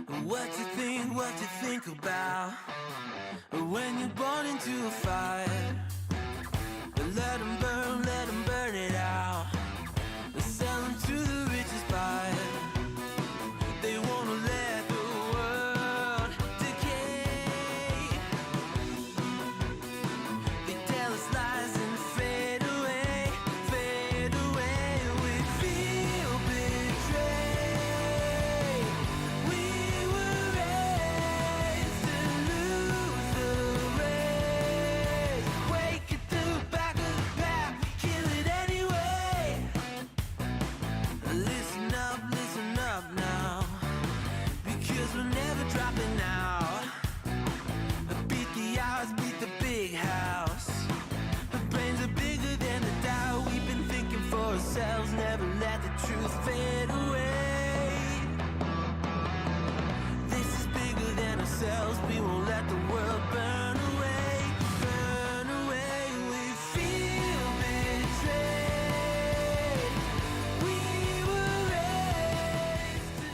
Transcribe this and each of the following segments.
What you think about when you're born into a fire? Let them burn it out. Sell them to the richest buyer. They wanna let the world decay. They tell us lies and fade away, fade away. We feel betrayed. We were raised to lose the race. Wake at the back of the pack, kill it anyway. Listen up now, because we're never dropping out. Beat the odds, beat the big house. The brains are bigger than the doubt. We've been thinking for ourselves, never let the truth fade away. This is bigger than ourselves, we won't let the world burn away, burn away. We feel betrayed. We were raised to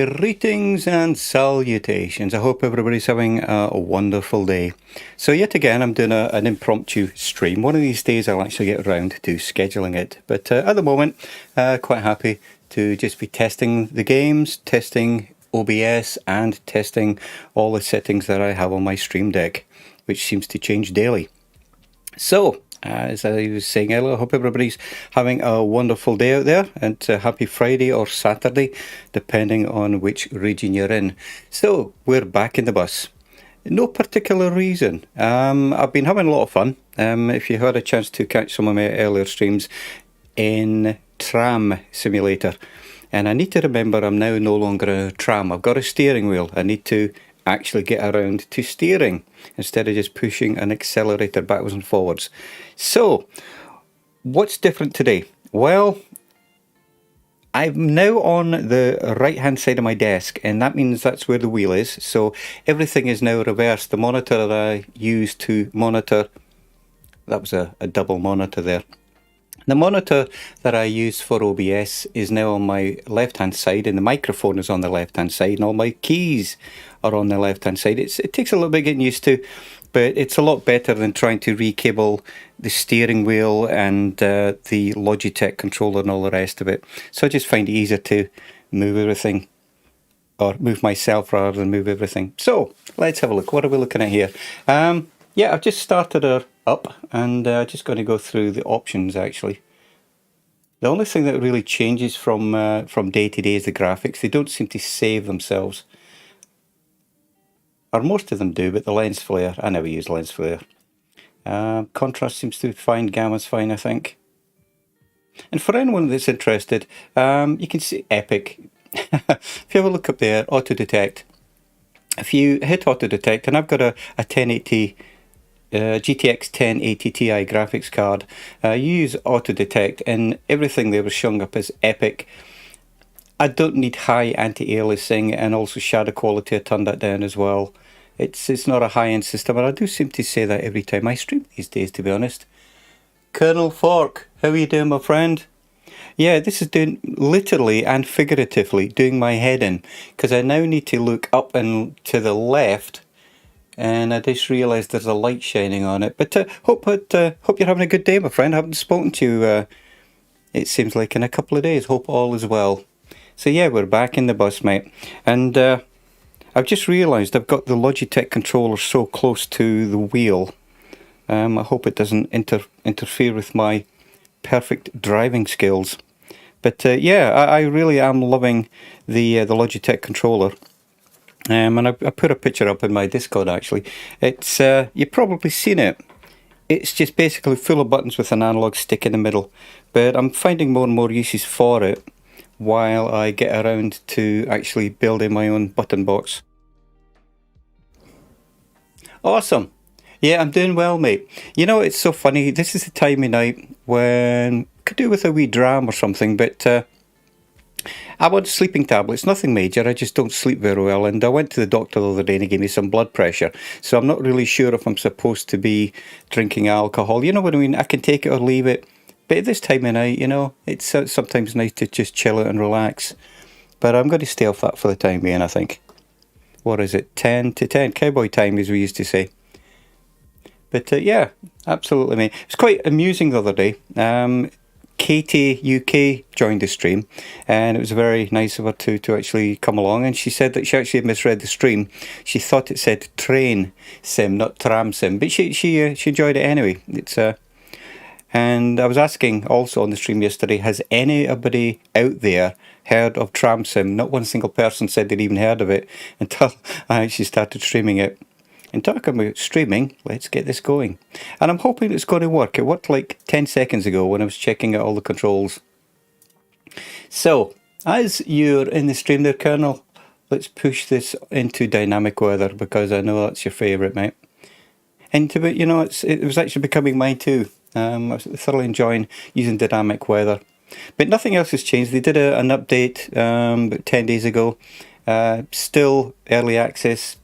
lose. Greetings and salutations. I hope everybody's having a wonderful day. So yet again, I'm doing an impromptu stream. One of these days I'll actually get around to scheduling it. But at the moment, quite happy to just be testing the games, testing OBS and testing all the settings that I have on my Stream Deck, which seems to change daily. So, as I was saying earlier, I hope everybody's having a wonderful day out there, and happy Friday or Saturday, depending on which region you're in. So, we're back in the bus. No particular reason. I've been having a lot of fun. If you had a chance to catch some of my earlier streams in Tram Simulator, and I need to remember I'm now no longer a tram. I've got a steering wheel. I need to actually get around to steering instead of just pushing an accelerator backwards and forwards. So, what's different today? Well, I'm now on the right hand side of my desk, and that means that's where the wheel is. So everything is now reversed. The monitor that I use to monitor, that was a double monitor there. The monitor that I use for OBS is now on my left hand side, and the microphone is on the left hand side, and all my keys are on the left hand side. It takes a little bit getting used to, but it's a lot better than trying to recable the steering wheel and the Logitech controller and all the rest of it. So I just find it easier to move everything, or move myself rather than move everything. So let's have a look. What are we looking at here? Yeah, I've just started her up, and just going to go through the options actually. The only thing that really changes from day to day is the graphics. They don't seem to save themselves. Or most of them do, but the lens flare, I never use lens flare. Contrast seems to be fine, gamma's fine, I think. And for anyone that's interested, you can see Epic. If you have a look up there, auto detect. If you hit auto detect, and I've got a 1080 GTX 1080 Ti graphics card, use auto detect, and everything there was showing up as Epic. I don't need high anti-aliasing, and also shadow quality, I turned that down as well. It's not a high-end system, and I do seem to say that every time I stream these days, to be honest. Colonel Fork, how are you doing, my friend? Yeah, this is doing literally and figuratively doing my head in, because I now need to look up and to the left, and I just realised there's a light shining on it. But hope you're having a good day, my friend. I haven't spoken to you, it seems like, in a couple of days. Hope all is well. So yeah, we're back in the bus, mate. And I've just realised I've got the Logitech controller so close to the wheel. I hope it doesn't interfere with my perfect driving skills. But yeah, I really am loving the Logitech controller. And I put a picture up in my Discord actually. It's you've probably seen it. It's just basically full of buttons with an analog stick in the middle. But I'm finding more and more uses for it while I get around to actually building my own button box. Awesome. Yeah, I'm doing well, mate. You know, it's so funny. This is the time of night when could do with a wee dram or something, but I want sleeping tablets, nothing major. I just don't sleep very well, and I went to the doctor the other day and he gave me some blood pressure. So I'm not really sure if I'm supposed to be drinking alcohol. You know what I mean? I can take it or leave it. But at this time of night, you know, it's sometimes nice to just chill out and relax. But I'm going to stay off that for the time being, I think. What is it? 10 to 10. Cowboy time, as we used to say. But yeah, absolutely, mate. It was quite amusing the other day. Katie UK joined the stream, and it was very nice of her to actually come along, and she said that she actually misread the stream. She thought it said train sim, not tram sim, but she enjoyed it anyway. It's and I was asking also on the stream yesterday, has anybody out there heard of tram sim? Not one single person said they'd even heard of it until I actually started streaming it. And talking about streaming, let's get this going. And I'm hoping it's going to work. It worked like 10 seconds ago when I was checking out all the controls. So, as you're in the stream there, Colonel, let's push this into dynamic weather, because I know that's your favourite, mate. And to be, you know, it was actually becoming mine too. I was thoroughly enjoying using dynamic weather. But nothing else has changed. They did an update about 10 days ago. Still early access.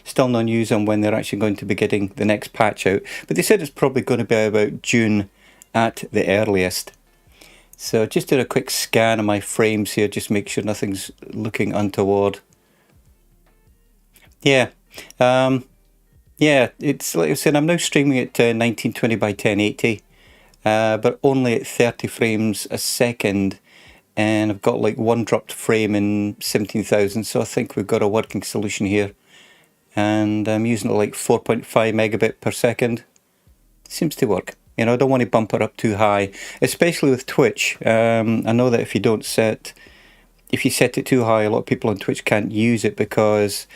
Still no news on when they're actually going to be getting the next patch out. But they said it's probably going to be about June at the earliest. So just did a quick scan of my frames here, just make sure nothing's looking untoward. Yeah. Yeah, it's like I said, I'm now streaming at 1920 by 1080. But only at 30 frames a second. And I've got like one dropped frame in 17,000. So I think we've got a working solution here. And I'm using it like 4.5 megabit per second. Seems to work. You know, I don't want to bump it up too high, especially with Twitch. I know that if you set it too high, a lot of people on Twitch can't use it because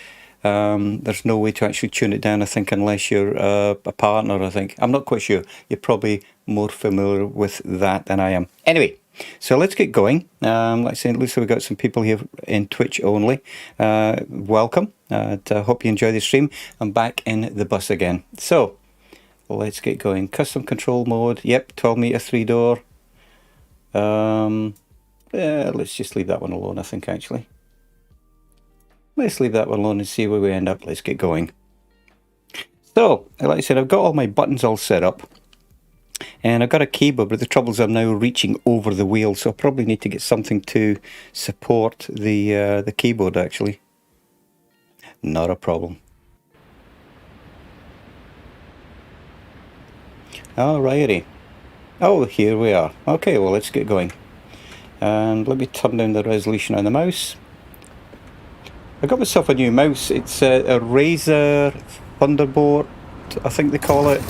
there's no way to actually tune it down, I think, unless you're a partner, I think. I'm not quite sure. You're probably more familiar with that than I am. Anyway, so let's get going. Like I say, at least we've got some people here in Twitch only. Welcome. I hope you enjoy the stream. I'm back in the bus again. So, let's get going. Custom control mode. Yep, 12 meter 3-door. Let's just leave that one alone, I think, actually. Let's leave that one alone and see where we end up. Let's get going. So, like I said, I've got all my buttons all set up. And I've got a keyboard, but the trouble is I'm now reaching over the wheel, so I probably need to get something to support the keyboard, actually. Not a problem. Alrighty. Oh, here we are. Okay, well, let's get going. And let me turn down the resolution on the mouse. I got myself a new mouse. It's a Razer Thunderbolt, I think they call it.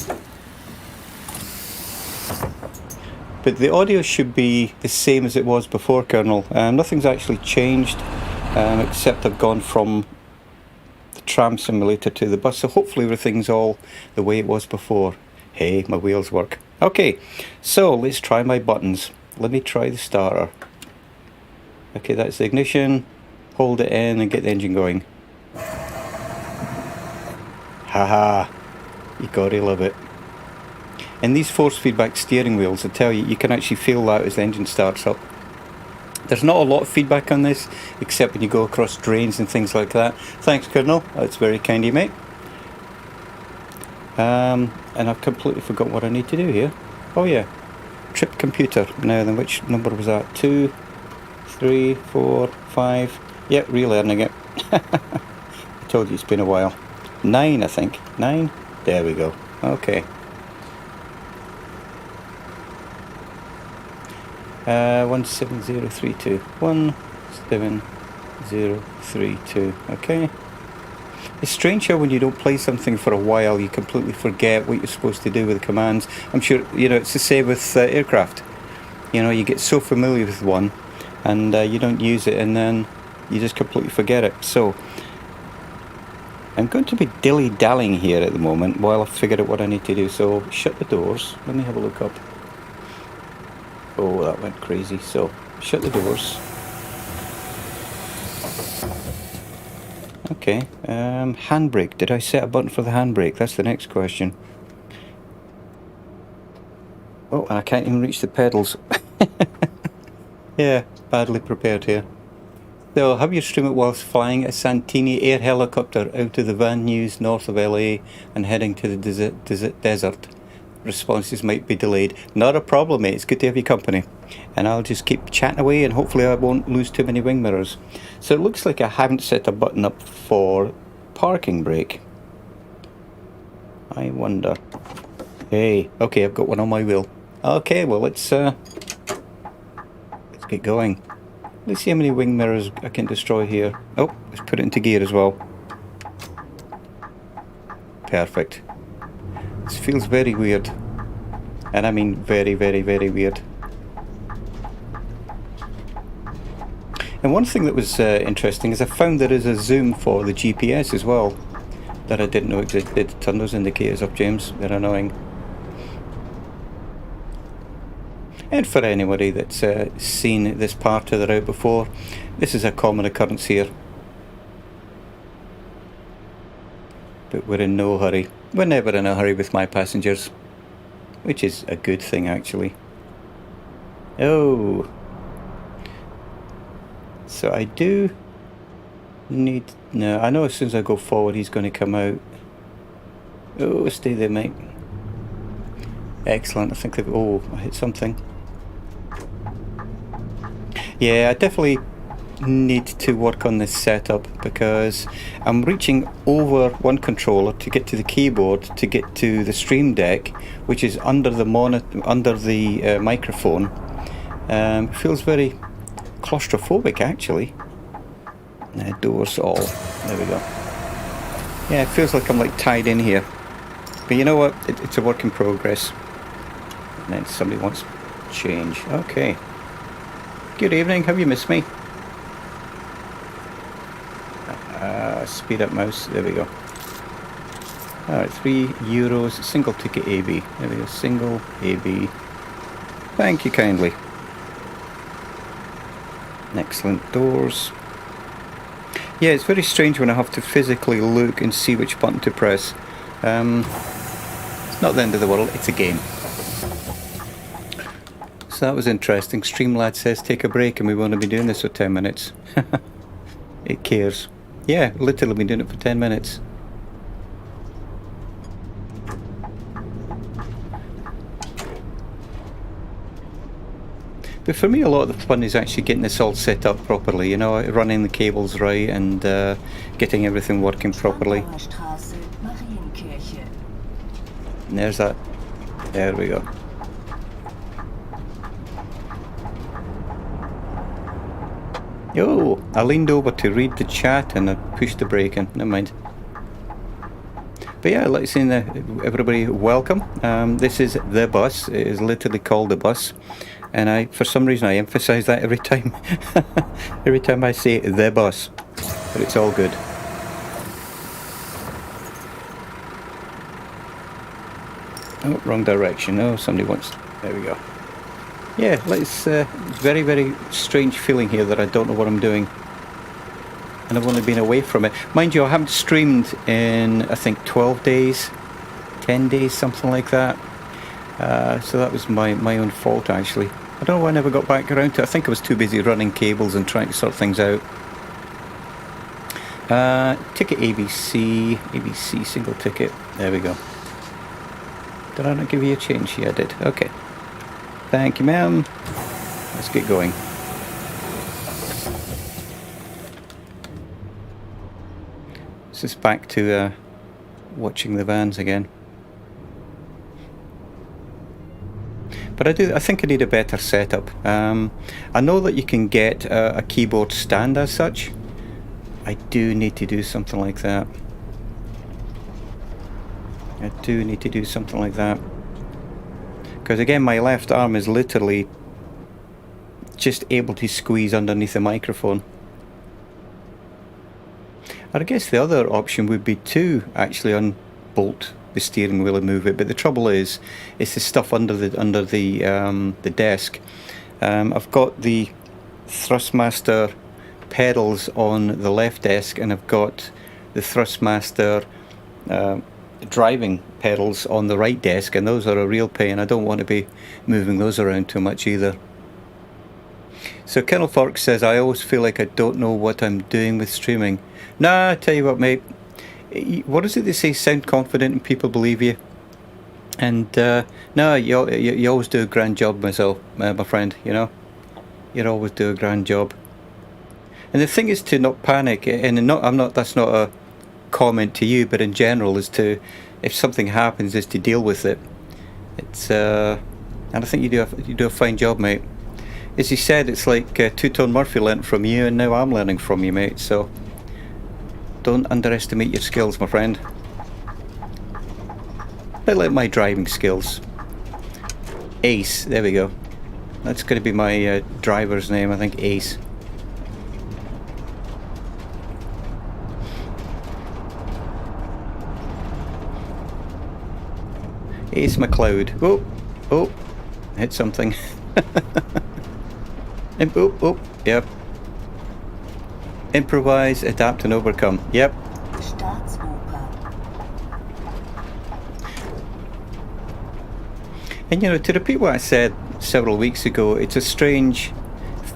But the audio should be the same as it was before, Colonel. Nothing's actually changed, except I've gone from the tram simulator to the bus. So hopefully everything's all the way it was before. Hey, my wheels work. Okay, so let's try my buttons. Let me try the starter. Okay, that's the ignition. Hold it in and get the engine going. Haha, you gotta love it. And these force feedback steering wheels, I tell you, you can actually feel that as the engine starts up. There's not a lot of feedback on this, except when you go across drains and things like that. Thanks, Colonel. That's very kind of you, mate. And I've completely forgotten what I need to do here. Oh yeah, trip computer. Now then, which number was that? 2, 3, 4, 5. Yep, relearning it. I told you it's been a while. 9, I think. 9. There we go. Okay. 17032. 17032. Okay. It's strange how when you don't play something for a while, you completely forget what you're supposed to do with the commands. I'm sure, you know, it's the same with aircraft. You know, you get so familiar with one, and you don't use it, and then you just completely forget it. So, I'm going to be dilly-dallying here at the moment while I figure out what I need to do. So, shut the doors. Let me have a look up. Oh, that went crazy. So, shut the doors. Okay, handbrake. Did I set a button for the handbrake? That's the next question. Oh, and I can't even reach the pedals. Yeah, badly prepared here. So, have you stream it whilst flying a Santini air helicopter out of the Van Nuys north of LA and heading to the desert? responses might be delayed. Not a problem, mate. It's good to have your company. And I'll just keep chatting away and hopefully I won't lose too many wing mirrors. So it looks like I haven't set a button up for parking brake. I wonder. Hey, okay, I've got one on my wheel. Okay, well let's get going. Let's see how many wing mirrors I can destroy here. Oh, let's put it into gear as well. Perfect. This feels very weird. And I mean very, very, very weird. And one thing that was interesting is I found there is a zoom for the GPS as well. That I didn't know existed. Turn those indicators up, James. They're annoying. And for anybody that's seen this part of the route before, this is a common occurrence here. But we're in no hurry. We're never in a hurry with my passengers. Which is a good thing, actually. Oh. So I do need... No, I know as soon as I go forward he's going to come out. Oh, stay there, mate. Excellent. I think they've... Oh, I hit something. Yeah, I definitely need to work on this setup because I'm reaching over one controller to get to the keyboard to get to the Stream Deck, which is under the microphone. It feels very claustrophobic, actually. Doors all. There we go. Yeah, it feels like I'm like tied in here. But you know what? It's a work in progress. And then somebody wants change. Okay. Good evening. Have you missed me? Speed up mouse. There we go. Alright, €3. Single ticket AB. There we go. Single AB. Thank you kindly. Excellent. Doors. Yeah, it's very strange when I have to physically look and see which button to press. It's not the end of the world, it's a game. So that was interesting. Streamlad says take a break and we've only been doing this for 10 minutes. It cares. Yeah, literally been doing it for 10 minutes. But for me, a lot of the fun is actually getting this all set up properly, you know, running the cables right and getting everything working properly. And there's that. There we go. Oh, I leaned over to read the chat and I pushed the brake in. Never mind. But yeah, let's say everybody welcome. This is the bus. It is literally called the bus. And for some reason I emphasise that every time. Every time I say the bus. But it's all good. Oh, wrong direction. Oh, somebody wants... There we go. Yeah, it's very, very strange feeling here that I don't know what I'm doing. And I've only been away from it. Mind you, I haven't streamed in, I think, 12 days. 10 days, something like that. So that was my own fault, actually. I don't know why I never got back around to it. I think I was too busy running cables and trying to sort things out. Ticket ABC. ABC, single ticket. There we go. Did I not give you a change? Yeah, I did. Okay. Thank you, ma'am. Let's get going. This is back to watching the vans again. But I think I need a better setup. I know that you can get a keyboard stand as such. I do need to do something like that. I do need to do something like that. Because again, my left arm is literally just able to squeeze underneath the microphone. I guess the other option would be to actually unbolt the steering wheel and move it, but the trouble is, it's the stuff under the desk. I've got the Thrustmaster pedals on the left desk, and I've got the Thrustmaster driving pedals on the right desk, and those are a real pain. I don't want to be moving those around too much either. So Colonel Fork says, I always feel like I don't know what I'm doing with streaming. Nah, I tell you what, mate. What is it they say? Sound confident and people believe you. And no, you always do a grand job, myself, my friend. You know, you always do a grand job. And the thing is to not panic. And not, I'm not. That's not a comment to you, but in general, is to, if something happens, is to deal with it. It's and I think you do a fine job, mate. As you said, it's like Two-Tone Murphy learnt from you, and now I'm learning from you, mate. So don't underestimate your skills, my friend. A bit like my driving skills. Ace, there we go. That's going to be my driver's name, I think, Ace. Ace McLeod. Oh, hit something. Oh, yep. Improvise, adapt and overcome. Yep. And you know, to repeat what I said several weeks ago, it's a strange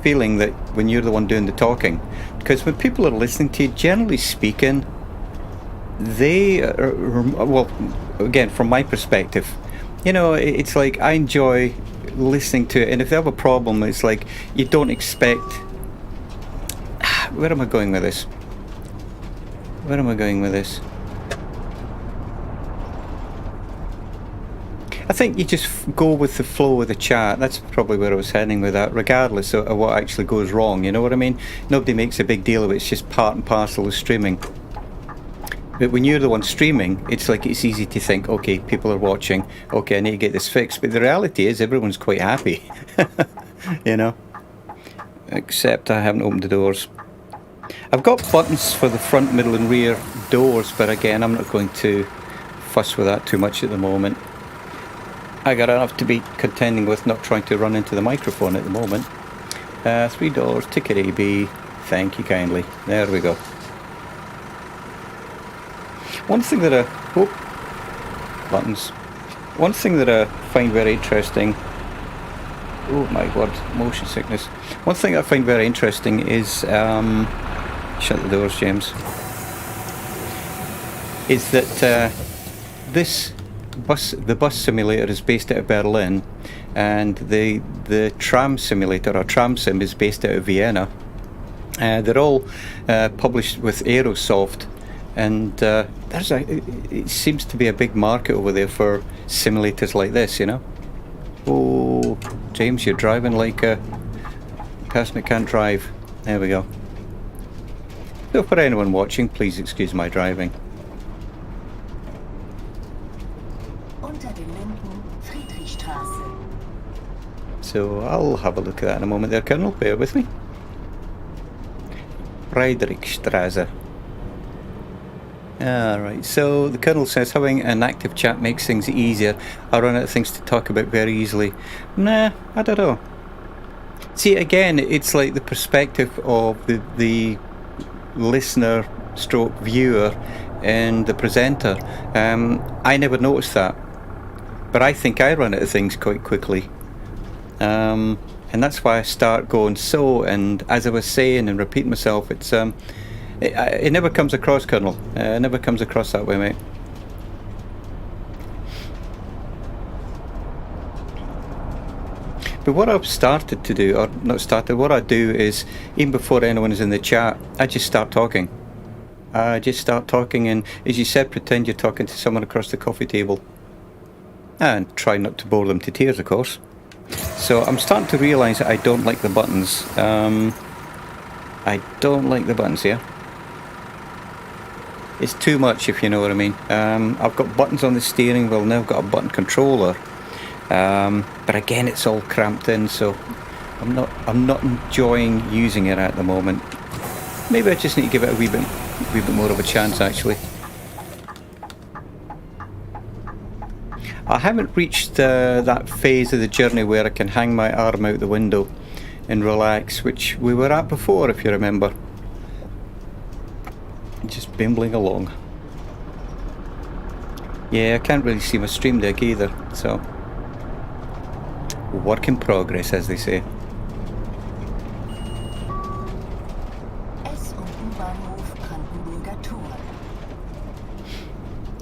feeling that when you're the one doing the talking, because when people are listening to you, generally speaking, they are, well, again, from my perspective, you know, it's like I enjoy listening to it, and if they have a problem, it's like you don't expect. Where am I going with this? I think you just go with the flow of the chat. That's probably where I was heading with that, regardless of what actually goes wrong. You know what I mean? Nobody makes a big deal of it. It's just part and parcel of streaming. But when you're the one streaming, it's like it's easy to think, okay, people are watching, okay, I need to get this fixed. But the reality is everyone's quite happy, you know, except I haven't opened the doors. I've got buttons for the front, middle and rear doors, but again, I'm not going to fuss with that too much at the moment. I got enough to be contending with not trying to run into the microphone at the moment. 3 doors, ticket AB, thank you kindly. There we go. One thing that One thing that I find very interesting. Oh my word, motion sickness. One thing I find very interesting is shut the doors, James. Is that the bus simulator is based out of Berlin, and the tram simulator or tram sim is based out of Vienna. They're all published with Aerosoft. And it seems to be a big market over there for simulators like this, you know. Oh, James, you're driving like a person that can't drive. There we go. So for anyone watching, please excuse my driving. So I'll have a look at that in a moment there, Colonel. Bear with me. Friedrichstrasse. Alright, so the Colonel says having an active chat makes things easier. I run out of things to talk about very easily. Nah, I don't know. See, again, it's like the perspective of the listener stroke viewer and the presenter. I never noticed that. But I think I run out of things quite quickly. And that's why I start going so, and as I was saying and repeating myself, it's it never comes across, Colonel. It never comes across that way, mate. But what I've started to do, or not started, what I do is, even before anyone is in the chat, I just start talking. And as you said, pretend you're talking to someone across the coffee table. And try not to bore them to tears, of course. So I'm starting to realise that I don't like the buttons. I don't like the buttons here. It's too much, if you know what I mean. I've got buttons on the steering wheel, now I've got a button controller. But again, it's all cramped in, so I'm not enjoying using it at the moment. Maybe I just need to give it a wee bit more of a chance, actually. I haven't reached that phase of the journey where I can hang my arm out the window and relax, which we were at before, if you remember. Just bimbling along. Yeah, I can't really see my stream deck either, so work in progress, as they say.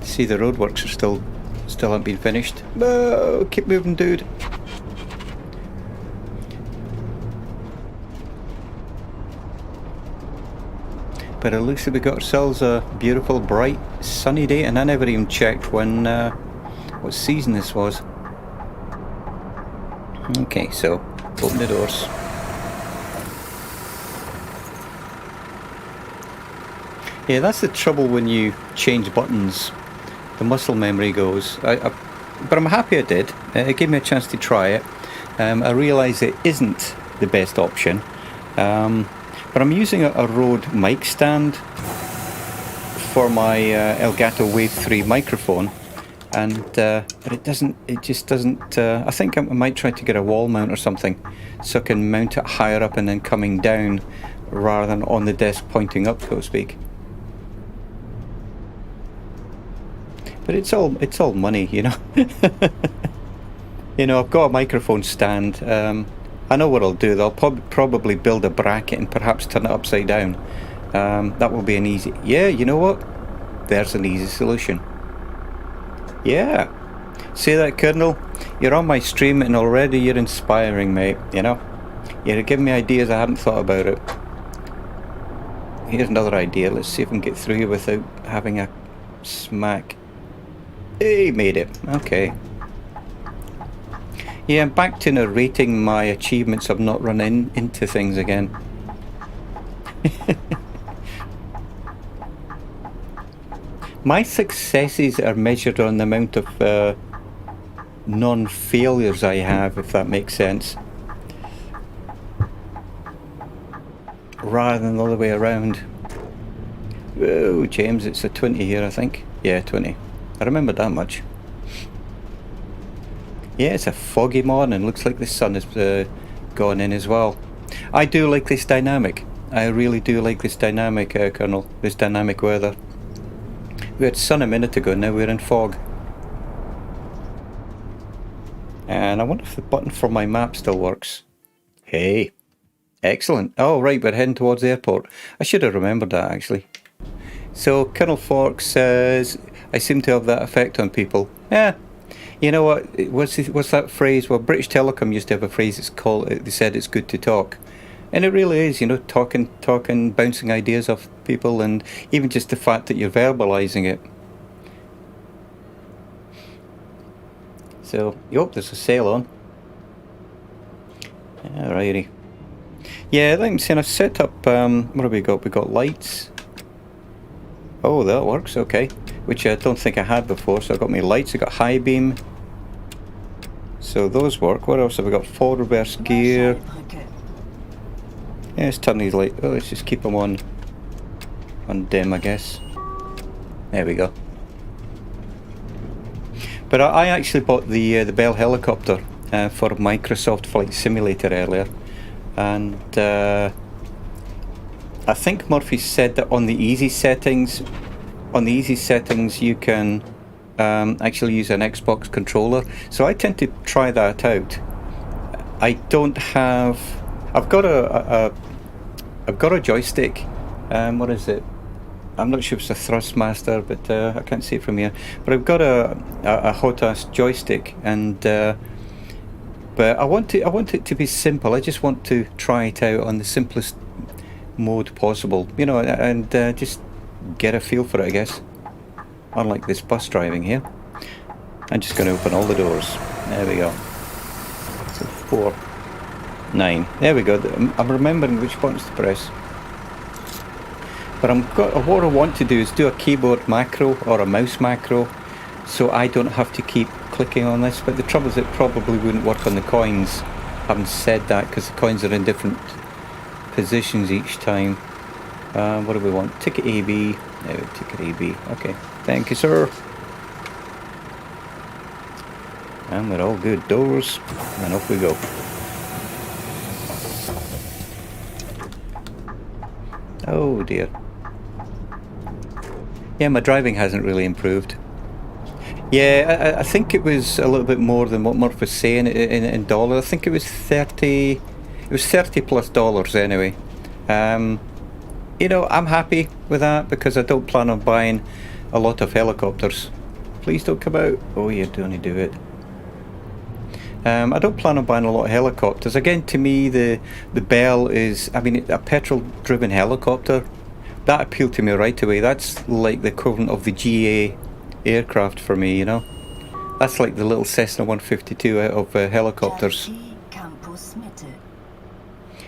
See, the roadworks are still still haven't been finished. Keep moving, dude. But it looks like we got ourselves a beautiful, bright, sunny day, and I never even checked when what season this was. Okay, so open the doors. Yeah, that's the trouble when you change buttons. The muscle memory goes. But I'm happy I did. It gave me a chance to try it. I realise it isn't the best option. But I'm using a Rode mic stand for my Elgato Wave 3 microphone, and but it just doesn't. I think I might try to get a wall mount or something, so I can mount it higher up and then coming down, rather than on the desk pointing up, so to speak. But it's all money, you know. You know, I've got a microphone stand. I know what I'll do. I'll probably build a bracket and perhaps turn it upside down. That will be an easy... Yeah, you know what? There's an easy solution. Yeah. See that, Colonel? You're on my stream and already you're inspiring, mate, you know? You're giving me ideas I hadn't thought about it. Here's another idea. Let's see if we can get through here without having a smack. Hey, made it. Okay. Yeah, I'm back to narrating my achievements of not running into things again. My successes are measured on the amount of non-failures I have, if that makes sense. Rather than the other way around. Oh, James, it's a 20 here, I think. Yeah, 20. I remember that much. Yeah, it's a foggy morning. Looks like the sun has gone in as well. I do like this dynamic. I really do like this dynamic, Colonel. This dynamic weather. We had sun a minute ago, now we're in fog. And I wonder if the button for my map still works. Hey. Excellent. Oh, right, we're heading towards the airport. I should have remembered that, actually. So, Colonel Fork says, I seem to have that effect on people. Yeah. You know what? What's that phrase? Well, British Telecom used to have a phrase. It's called. They said it's good to talk, and it really is. You know, talking, bouncing ideas off people, and even just the fact that you're verbalising it. So, yep, there's a sail on. Alrighty. Yeah, like I'm saying, I've set up. What have we got? We got lights. Oh, that works. Okay. Which I don't think I had before. So I've got my lights, I've got high beam. So those work. What else have we got? Forward reverse gear. Yeah, let's turn these lights. Oh, let's just keep them on dim, I guess. There we go. But I actually bought the Bell helicopter for Microsoft Flight Simulator earlier. And I think Murphy said that on the easy settings, you can actually use an Xbox controller. So I tend to try that out. I don't have. I've got a joystick. What is it? I'm not sure if it's a Thrustmaster, but I can't see it from here. But I've got a HOTAS joystick, and but I want it to be simple. I just want to try it out on the simplest mode possible, you know, and just get a feel for it, I guess. Unlike this bus driving here. I'm just going to open all the doors. There we go. So 4, 9. There we go. I'm remembering which buttons to press. But what I want to do is do a keyboard macro or a mouse macro, so I don't have to keep clicking on this. But the trouble is it probably wouldn't work on the coins. Having said that, because the coins are in different positions each time. What do we want? Ticket AB. Ticket AB. Okay. Thank you, sir. And we're all good. Doors. And off we go. Oh dear. Yeah, my driving hasn't really improved. Yeah, I think it was a little bit more than what Murph was saying in dollars. I think it was 30. It was $30+ anyway. You know, I'm happy with that because I don't plan on buying a lot of helicopters. Please don't come out. Oh, you're going to do it. I don't plan on buying a lot of helicopters. Again, to me, the Bell is, I mean, a petrol-driven helicopter. That appealed to me right away. That's like the equivalent of the GA aircraft for me, you know. That's like the little Cessna 152 out of helicopters.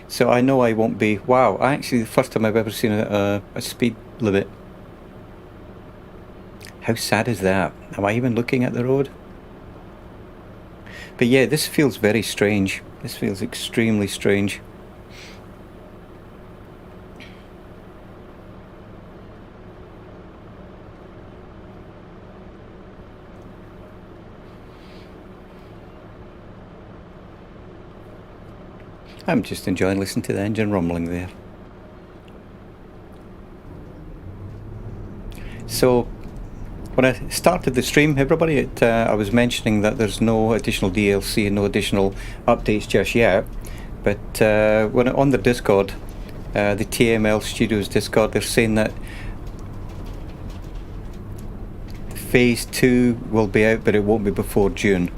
So I know I won't be... Wow, actually the first time I've ever seen a speed limit. How sad is that? Am I even looking at the road? But yeah, this feels very strange. This feels extremely strange. I'm just enjoying listening to the engine rumbling there. So, when I started the stream, everybody, I was mentioning that there's no additional DLC and no additional updates just yet. But when on the Discord, the TML Studios Discord, they're saying that Phase 2 will be out, but it won't be before June.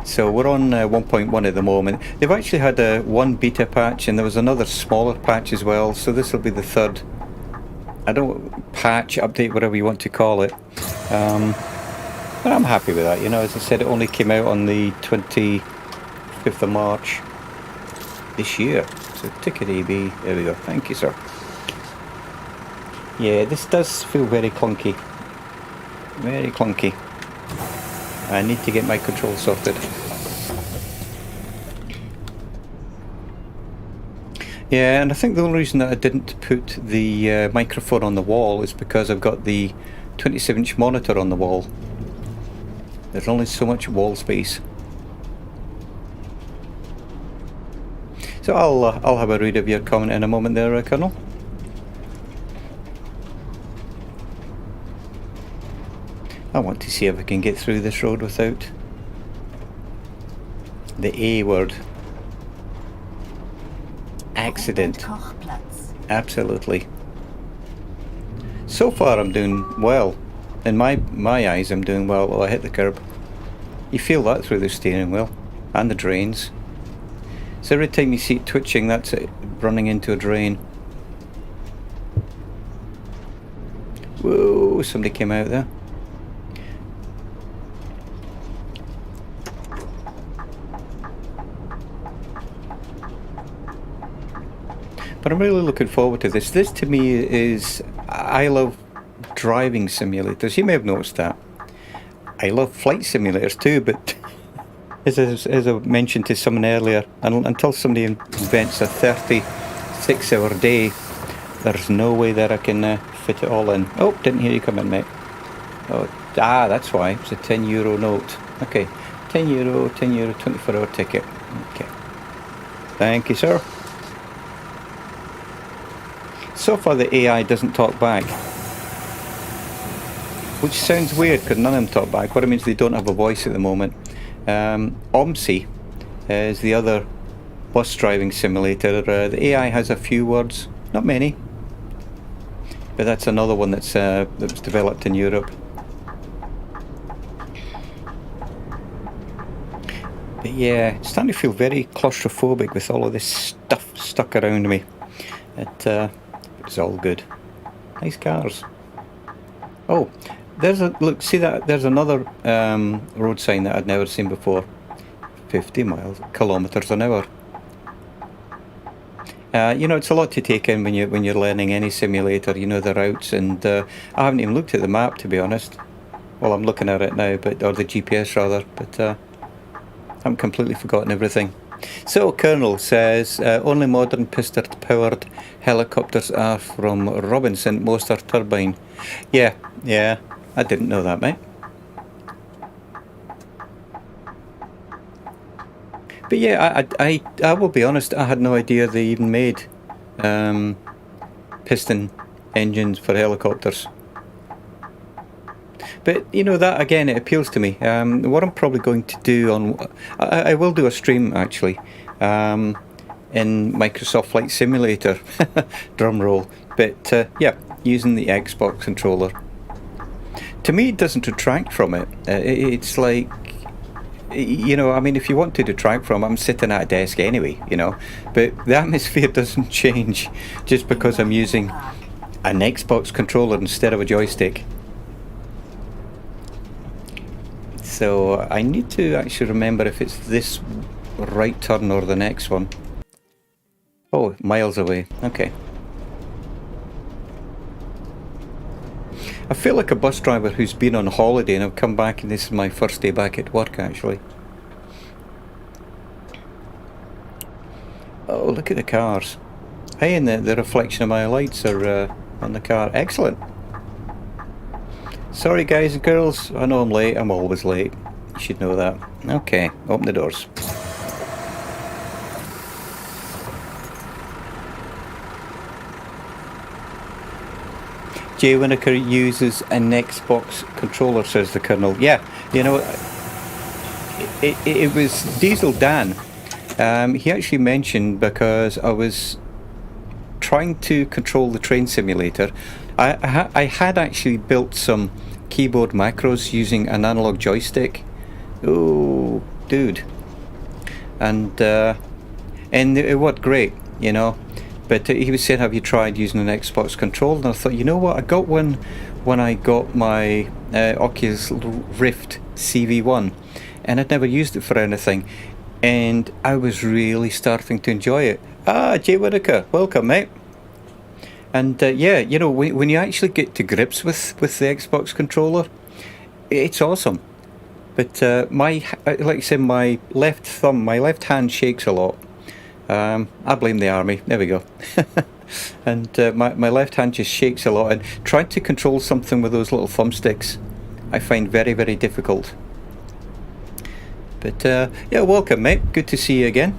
So we're on 1.1 at the moment. They've actually had one beta patch, and there was another smaller patch as well. So this will be the third, patch, update, whatever you want to call it. But I'm happy with that. You know, as I said, it only came out on the 25th of March this year. So ticket AB, there we go. Thank you, sir. Yeah, this does feel very clunky. Very clunky. I need to get my controls sorted. Yeah, and I think the only reason that I didn't put the microphone on the wall is because I've got the 27-inch monitor on the wall. There's only so much wall space. So I'll have a read of your comment in a moment there, Colonel. I want to see if I can get through this road without the A word. Accident. Absolutely. So far I'm doing well. In my eyes I'm doing well. Oh, I hit the curb. You feel that through the steering wheel and the drains. So every time you see it twitching, that's it running into a drain. Whoa, somebody came out there. But I'm really looking forward to this. This to me is... I love driving simulators. You may have noticed that. I love flight simulators too, but as I mentioned to someone earlier, until somebody invents a 36-hour day, there's no way that I can fit it all in. Oh, didn't hear you come in, mate. Oh, that's why. It's a €10 note. Okay, €10, 24-hour ticket. Okay. Thank you, sir. So far the AI doesn't talk back, which sounds weird because none of them talk back. What it means, they don't have a voice at the moment. OMSI is the other bus driving simulator. The AI has a few words, not many, but that's another one that was developed in Europe. But yeah, it's starting to feel very claustrophobic with all of this stuff stuck around me. It's all good. Nice cars. Oh, look, see that? There's another road sign that I'd never seen before. 50 kilometers an hour. You know, it's a lot to take in when you're learning any simulator. You know the routes, and I haven't even looked at the map, to be honest. Well, I'm looking at it now, or the GPS rather, but I haven't completely forgotten everything. So Colonel says only modern piston-powered helicopters are from Robinson. Most are turbine. Yeah, I didn't know that, mate. But yeah, I will be honest, I had no idea they even made piston engines for helicopters. But you know, that again, it appeals to me. What I'm probably going to do I will do a stream actually in Microsoft Flight Simulator, drum roll. But yeah, using the Xbox controller. to me it doesn't detract from it. It's like, you know, I mean, if you want to detract from it, I'm sitting at a desk anyway, you know, but the atmosphere doesn't change just because I'm using an Xbox controller instead of a joystick. So I need to actually remember if it's this right turn or the next one. Oh, miles away. Okay. I feel like a bus driver who's been on holiday and I've come back and this is my first day back at work actually. Oh, look at the cars. Hey, and the reflection of my lights are on the car. Excellent. Sorry guys and girls, I know I'm late, I'm always late. You should know that. Okay, open the doors. Jay Winokur uses an Xbox controller, says the Colonel. Yeah, you know, it was Diesel Dan. He actually mentioned, because I was trying to control the train simulator, I had actually built some keyboard macros using an analog joystick. Oh, dude. And it worked great, you know. But he was saying, have you tried using an Xbox controller? And I thought, you know what, I got one when I got my Oculus Rift CV1, and I'd never used it for anything, and I was really starting to enjoy it. Ah, Jay Whitaker, welcome, mate. And yeah, you know, when you actually get to grips with the Xbox controller, it's awesome. But like I said, my left hand shakes a lot. I blame the army. There we go. And my left hand just shakes a lot, and trying to control something with those little thumbsticks I find very, very difficult. But yeah, welcome, mate. Good to see you again.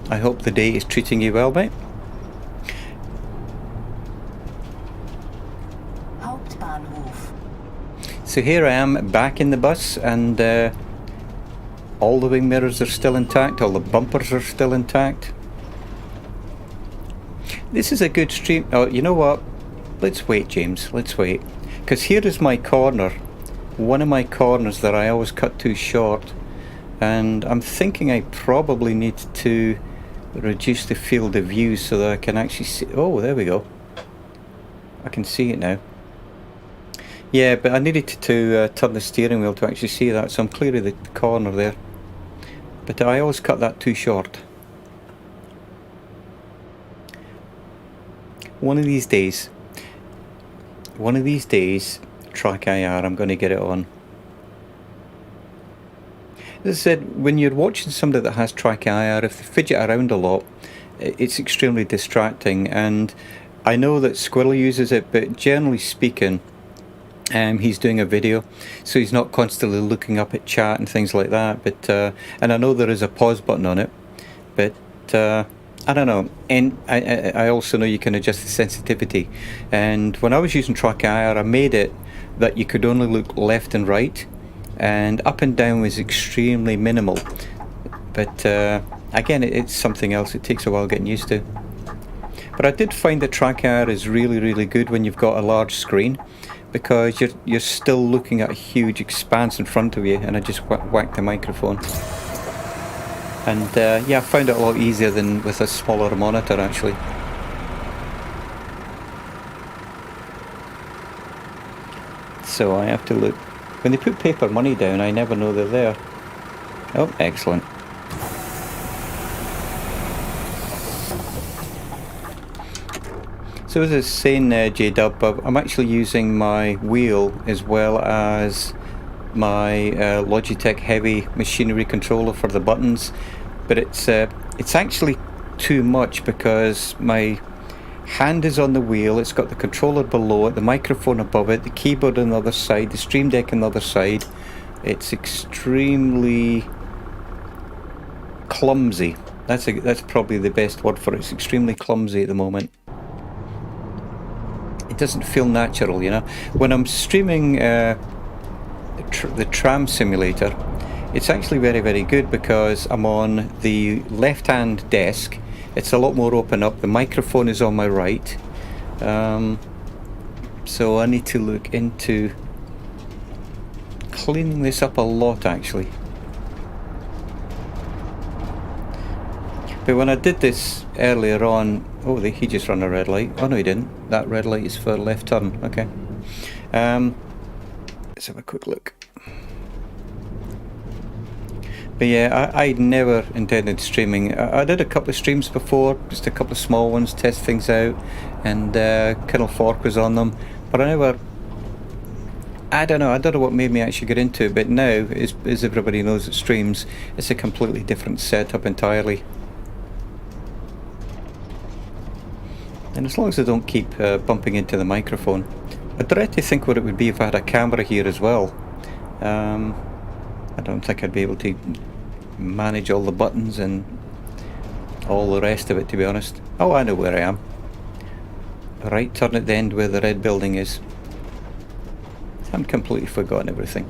I hope the day is treating you well, mate. So here I am back in the bus, and all the wing mirrors are still intact, all the bumpers are still intact. This is a good stream. Oh, you know what? Let's wait, James, let's wait. Because here is my corner, one of my corners that I always cut too short. And I'm thinking I probably need to reduce the field of view so that I can actually see. Oh, there we go. I can see it now. Yeah, but I needed to turn the steering wheel to actually see that, so I'm clearing the corner there. But I always cut that too short. One of these days, Track IR, I'm going to get it on. As I said, when you're watching somebody that has Track IR, if they fidget around a lot, it's extremely distracting. And I know that Squirrel uses it, but generally speaking, he's doing a video, so he's not constantly looking up at chat and things like that. But and I know there is a pause button on it, but I don't know. And I also know you can adjust the sensitivity. And when I was using Track IR, I made it that you could only look left and right, and up and down was extremely minimal. But again, it's something else. It takes a while getting used to. But I did find that Track IR is really, really good when you've got a large screen, because you're still looking at a huge expanse in front of you. And I just whacked the microphone. And yeah, I found it a lot easier than with a smaller monitor actually. So I have to look. When they put paper money down, I never know they're there. Oh, excellent. So as I was saying, J-Dub, I'm actually using my wheel as well as my Logitech heavy machinery controller for the buttons, but it's actually too much because my hand is on the wheel, it's got the controller below it, the microphone above it, the keyboard on the other side, the Stream Deck on the other side. It's extremely clumsy. That's probably the best word for it. It's extremely clumsy at the moment. It doesn't feel natural, you know. When I'm streaming the tram simulator, it's actually very, very good because I'm on the left hand desk. It's a lot more open up. The microphone is on my right. So I need to look into cleaning this up a lot, actually. But when I did this earlier on, oh, he just ran a red light. Oh no, he didn't. That red light is for left turn. Okay. Let's have a quick look. But yeah, I never intended streaming. I did a couple of streams before, just a couple of small ones, test things out, and Colonel Fork was on them. But I don't know what made me actually get into it. But now, as everybody knows that streams, it's a completely different setup entirely. And as long as I don't keep bumping into the microphone. I dread to think what it would be if I had a camera here as well. I don't think I'd be able to manage all the buttons and all the rest of it, to be honest. Oh, I know where I am. Right turn at the end where the red building is. I've completely forgotten everything.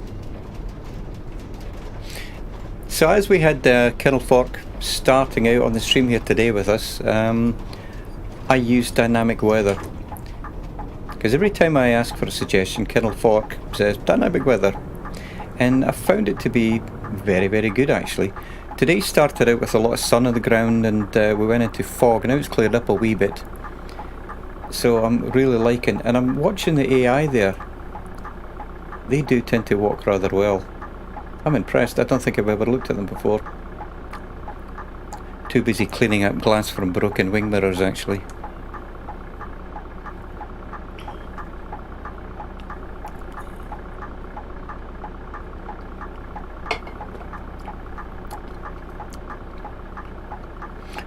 So as we had Colonel Fork starting out on the stream here today with us, I used dynamic weather. Because every time I ask for a suggestion, Colonel Fork says dynamic weather. And I found it to be very, very good, actually. Today started out with a lot of sun on the ground, and we went into fog. Now it's cleared up a wee bit. So I'm really liking, and I'm watching the AI there. They do tend to walk rather well. I'm impressed. I don't think I've ever looked at them before. Too busy cleaning up glass from broken wing mirrors, actually.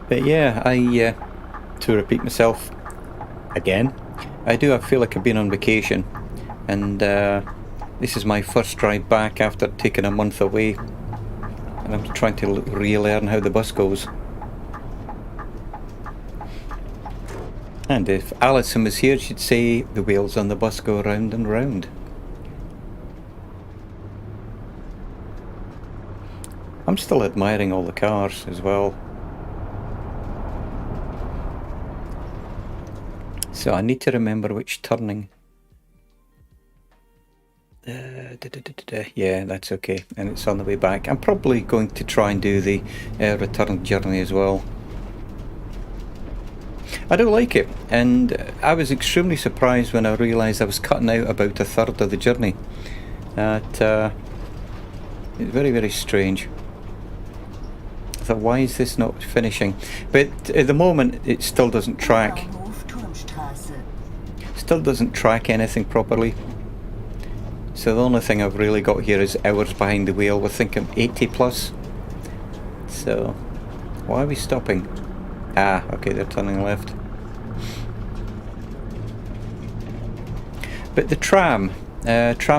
But yeah, to repeat myself again, I feel like I've been on vacation, and this is my first drive back after taking a month away, and I'm trying to relearn how the bus goes. And if Alison was here, she'd say the wheels on the bus go round and round. I'm still admiring all the cars as well. So I need to remember which turning. Yeah, that's okay. And it's on the way back. I'm probably going to try and do the return journey as well. I do like it, and I was extremely surprised when I realised I was cutting out about a third of the journey. It's very, very strange. I thought, why is this not finishing? But at the moment, it still doesn't track. Still doesn't track anything properly. So the only thing I've really got here is hours behind the wheel. We're thinking 80 plus. So, why are we stopping? Ah, okay, they're turning left. But the tram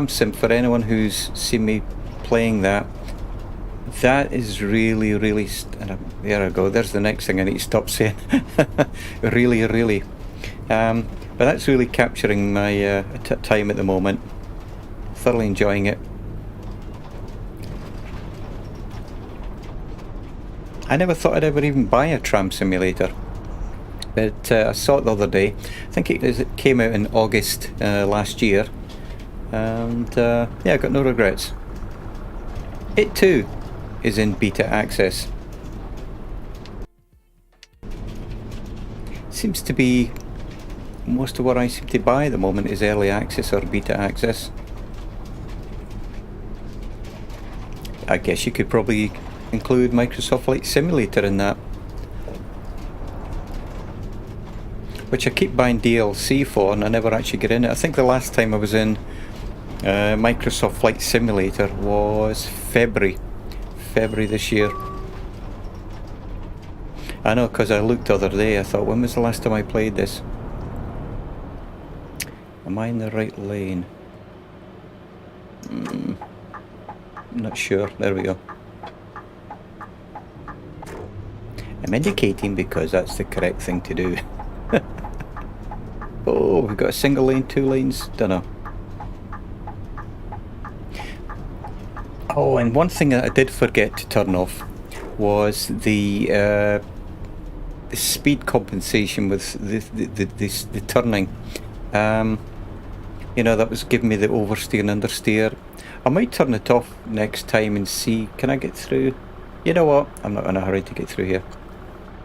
sim, for anyone who's seen me playing that is really, really... there I go, there's the next thing I need to stop saying. Really, really. But that's really capturing my time at the moment. Thoroughly enjoying it. I never thought I'd ever even buy a tram simulator, but I saw it the other day. I think it came out in August last year, and yeah, I got no regrets. It too is in beta access. Seems to be most of what I seem to buy at the moment is early access or beta access. I guess you could probably include Microsoft Flight Simulator in that, which I keep buying DLC for and I never actually get in it. I think the last time I was in Microsoft Flight Simulator was February this year. I know, because I looked the other day, I thought, when was the last time I played this? Am I in the right lane? I'm not sure. There we go. I'm indicating because that's the correct thing to do. Oh, we've got a single lane, 2 lanes, dunno. Oh, and one thing that I did forget to turn off was the speed compensation with the turning. You know, that was giving me the oversteer and understeer. I might turn it off next time and see, can I get through? You know what, I'm not in a hurry to get through here.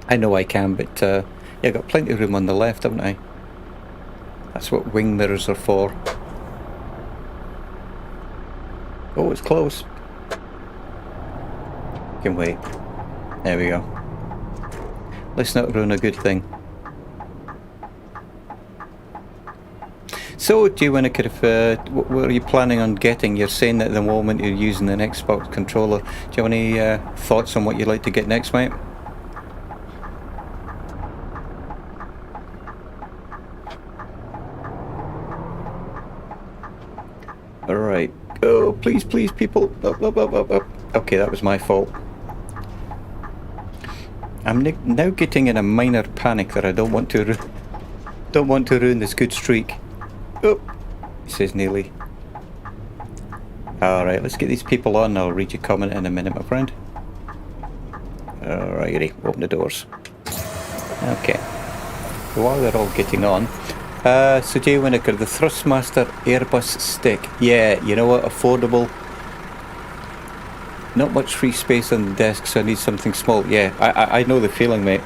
I know I can, but yeah, I've got plenty of room on the left, haven't I? That's what wing mirrors are for. Oh, it's close. Can wait. There we go. Let's not ruin a good thing. So, do you want to what are you planning on getting? You're saying that at the moment you're using an Xbox controller. Do you have any thoughts on what you'd like to get next, mate? Alright. Oh, please, please, people. Up, up, up, up, up. Okay, that was my fault. I'm now getting in a minor panic that I don't want to ruin this good streak. Oh, says Neely. Alright, let's get these people on. I'll read your comment in a minute, my friend. Alrighty, open the doors. Okay. While they're all getting on, so Jay Winokur, the Thrustmaster Airbus stick. Yeah, you know what? Affordable. Not much free space on the desk, so I need something small. Yeah, I know the feeling, mate.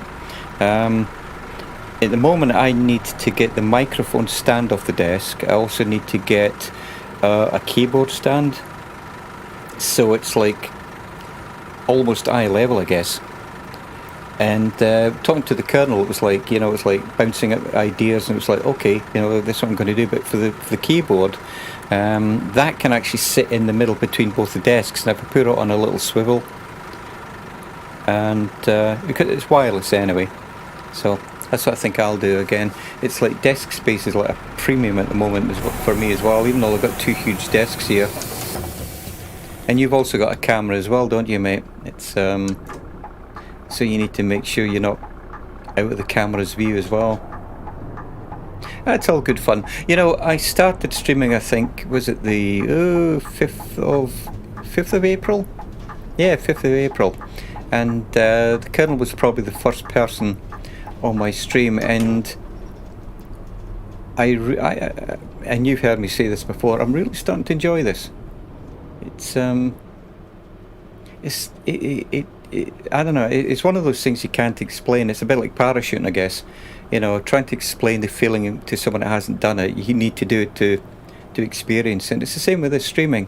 At the moment, I need to get the microphone stand off the desk. I also need to get a keyboard stand, so it's like almost eye level, I guess. And talking to the Colonel, it was like, you know, it was like bouncing up ideas, and it was like, okay, you know, this is what I'm going to do. But for the keyboard, that can actually sit in the middle between both the desks, and if I put it on a little swivel, and because it's wireless anyway, so that's what I think I'll do. Again, it's like desk space is like a premium at the moment for me as well, even though I've got two huge desks here. And you've also got a camera as well, don't you, mate? It's so you need to make sure you're not out of the camera's view as well. That's all good fun. You know, I started streaming, I think, was it the 5th of April? Yeah, 5th of April. And the Colonel was probably the first person on my stream, and and you've heard me say this before, I'm really starting to enjoy this. It's I don't know, it's one of those things you can't explain. It's a bit like parachuting, I guess. You know, trying to explain the feeling to someone that hasn't done it, you need to do it to experience it. And it's the same with this streaming.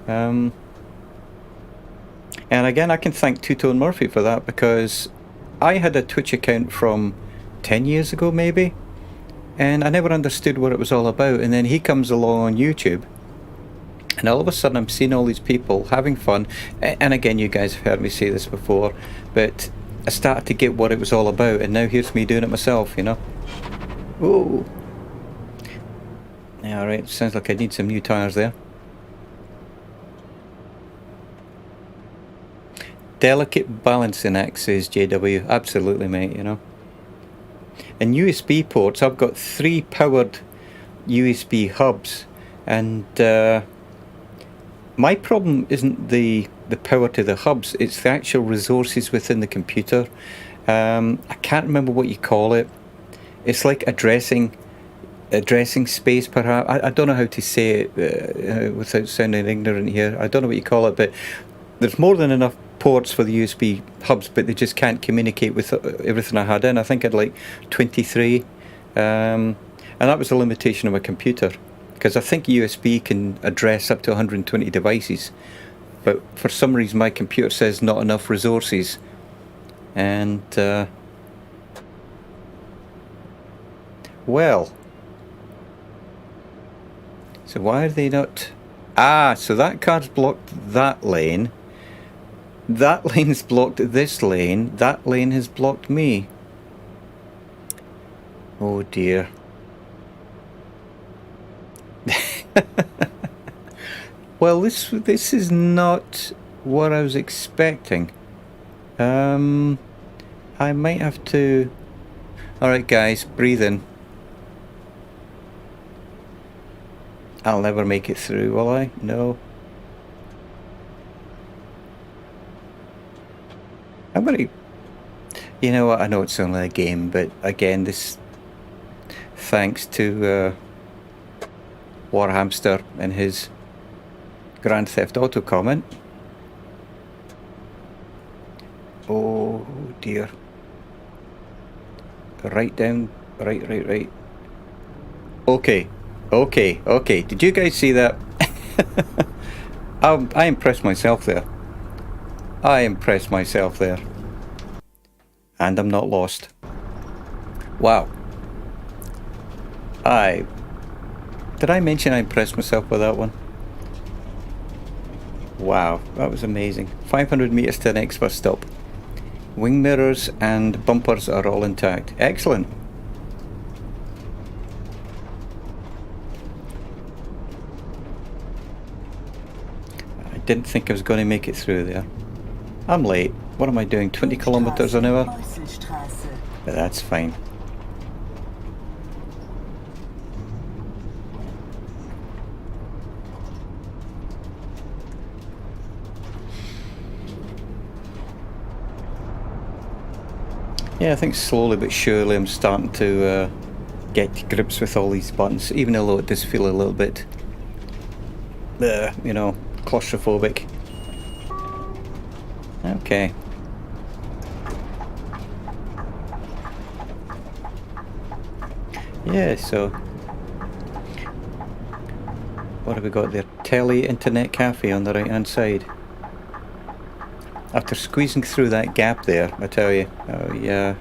And again, I can thank Two Tone Murphy for that, because I had a Twitch account from 10 years ago maybe, and I never understood what it was all about. And then he comes along on YouTube, and all of a sudden I'm seeing all these people having fun. And again, you guys have heard me say this before, but I started to get what it was all about, and now here's me doing it myself, you know. Ooh. Yeah, alright, sounds like I need some new tyres there. Delicate balancing act, says JW. Absolutely, mate, you know. And USB ports, I've got 3 powered USB hubs, and my problem isn't the power to the hubs, it's the actual resources within the computer. I can't remember what you call it. It's like addressing space, perhaps. I don't know how to say it without sounding ignorant here. I don't know what you call it, but there's more than enough ports for the USB hubs, but they just can't communicate with everything I had in. I think I had like 23, and that was a limitation of my computer, because I think USB can address up to 120 devices, but for some reason my computer says not enough resources. And well, so why are they not? So that car's blocked that lane, that lane's blocked this lane, that lane has blocked me. Oh dear. Well, this is not what I was expecting. I might have to... Alright guys, breathe in. I'll never make it through, will I? No. I'm gonna... You know what, I know it's only a game, but again, this... Thanks to... Warhamster in his Grand Theft Auto comment. Oh dear. Right down, right. Okay. Did you guys see that? I impressed myself there. And I'm not lost. Wow. Did I mention I impressed myself with that one? Wow, that was amazing. 500 meters to the next bus stop. Wing mirrors and bumpers are all intact. Excellent. I didn't think I was going to make it through there. I'm late. What am I doing? 20 kilometers an hour? But that's fine. Yeah, I think slowly but surely I'm starting to get to grips with all these buttons, even though it does feel a little bit, you know, claustrophobic. Okay. Yeah, so what have we got there? Telly Internet Cafe on the right hand side. After squeezing through that gap there, I tell you, oh yeah,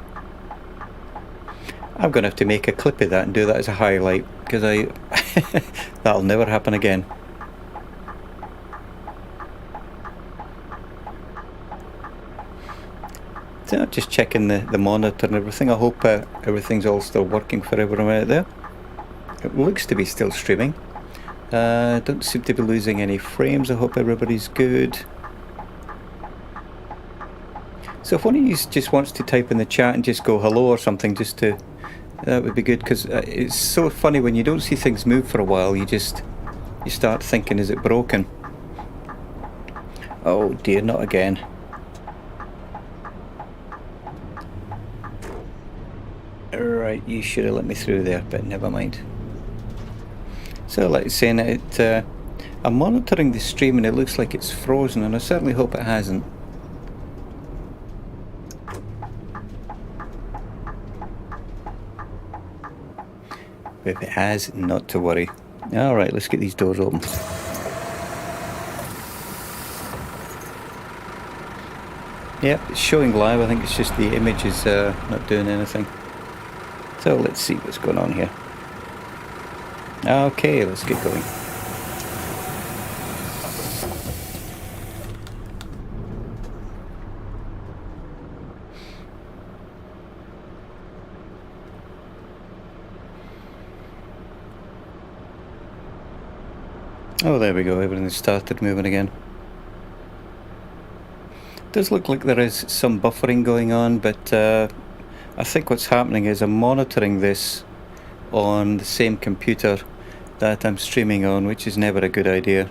I'm going to have to make a clip of that and do that as a highlight, because that'll never happen again. So just checking the monitor and everything. I hope everything's all still working for everyone out there. It looks to be still streaming. Don't seem to be losing any frames. I hope everybody's good. So if one of you just wants to type in the chat and just go hello or something, just to, that would be good, because it's so funny when you don't see things move for a while. You start thinking, is it broken? Oh dear, not again. Right, you should have let me through there, but never mind. So like saying it, I'm monitoring the stream and it looks like it's frozen, and I certainly hope it hasn't. If it has, not to worry. Alright, let's get these doors open. Yep, it's showing live. I think it's just the image is not doing anything. So let's see what's going on here. Okay, let's get going. Oh, there we go, everything's started moving again. Does look like there is some buffering going on, but I think what's happening is I'm monitoring this on the same computer that I'm streaming on, which is never a good idea.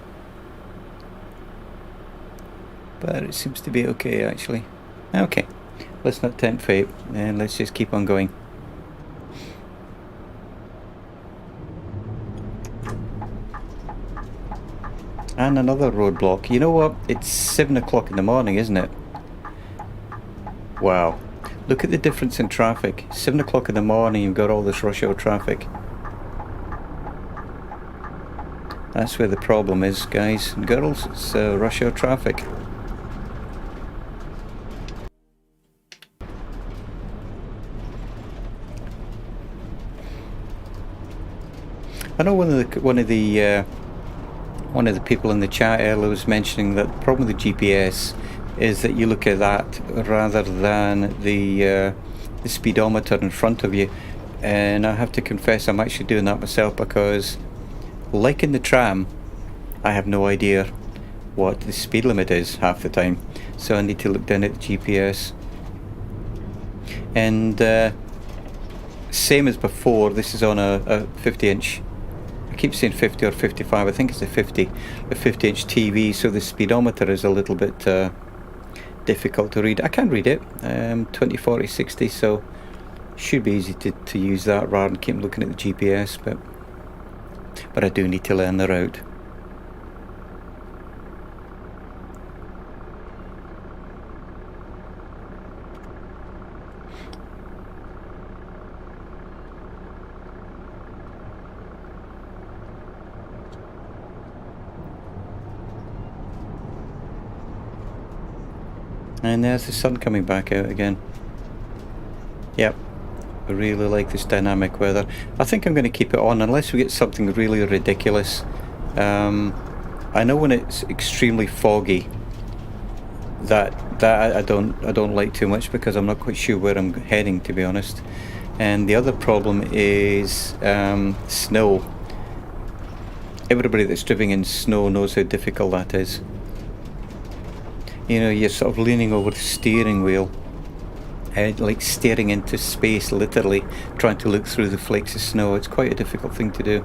But it seems to be okay, actually. Okay, let's not tempt fate, and let's just keep on going. And another roadblock. You know what? It's 7 o'clock in the morning, isn't it? Wow. Look at the difference in traffic. 7 o'clock in the morning, you've got all this rush hour traffic. That's where the problem is, guys and girls. It's rush hour traffic. I know one of the people in the chat earlier was mentioning that the problem with the GPS is that you look at that rather than the speedometer in front of you, and I have to confess I'm actually doing that myself, because like in the tram, I have no idea what the speed limit is half the time, so I need to look down at the GPS. And same as before, this is on a 50-inch, I keep saying 50 or 55, I think it's a 50-inch TV, so the speedometer is a little bit difficult to read. I can read it, 20, 40, 60, so should be easy to use that rather than keep looking at the GPS. But but I do need to learn the route. And there's the sun coming back out again. Yep, I really like this dynamic weather. I think I'm going to keep it on unless we get something really ridiculous. I know when it's extremely foggy, that I don't like too much, because I'm not quite sure where I'm heading, to be honest. And the other problem is snow. Everybody that's driving in snow knows how difficult that is. You know, you're sort of leaning over the steering wheel, like staring into space, literally, trying to look through the flakes of snow. It's quite a difficult thing to do.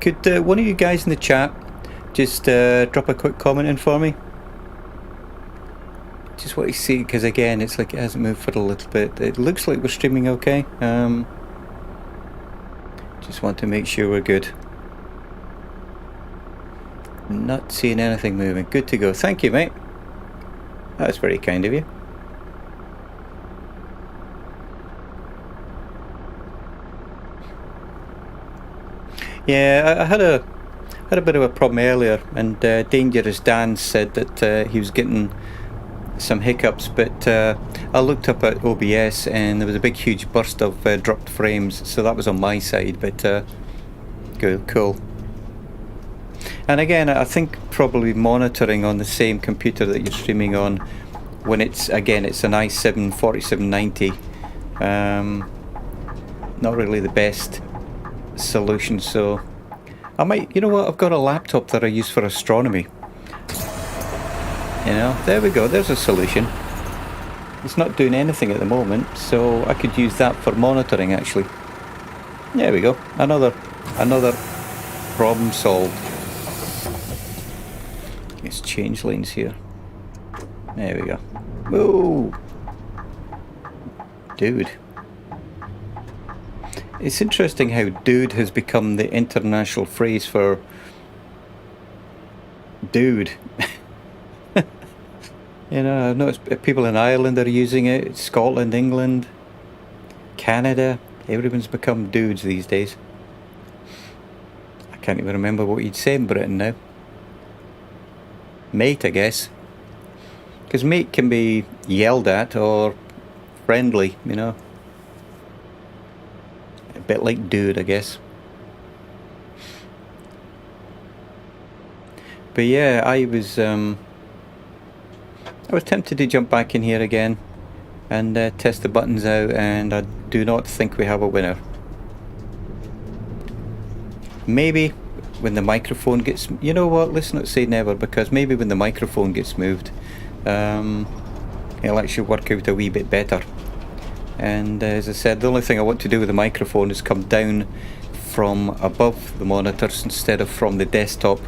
Could one of you guys in the chat just drop a quick comment in for me? Just want to see, because again, it's like it hasn't moved for a little bit. It looks like we're streaming okay. Just want to make sure we're good. Not seeing anything moving. Good to go. Thank you, mate. That's very kind of you. Yeah, I had a bit of a problem earlier, and Dangerous Dan said that he was getting some hiccups, but I looked up at OBS and there was a big huge burst of dropped frames, so that was on my side, but good, cool. And again, I think probably monitoring on the same computer that you're streaming on, when it's an i7 4790, not really the best solution. So I might, you know what, I've got a laptop that I use for astronomy. You know, there we go, there's a solution. It's not doing anything at the moment, so I could use that for monitoring actually. There we go, another problem solved. Let's change lanes here. There we go. Whoa! Dude. It's interesting how dude has become the international phrase for dude. You know, I've noticed people in Ireland are using it, Scotland, England, Canada. Everyone's become dudes these days. I can't even remember what you'd say in Britain now. Mate, I guess. Because mate can be yelled at or friendly, you know. A bit like dude, I guess. But yeah, I was tempted to jump back in here again and test the buttons out, and I do not think we have a winner. Maybe when the microphone gets... You know what, let's not say never, because maybe when the microphone gets moved, it'll actually work out a wee bit better. And as I said, the only thing I want to do with the microphone is come down from above the monitors instead of from the desktop,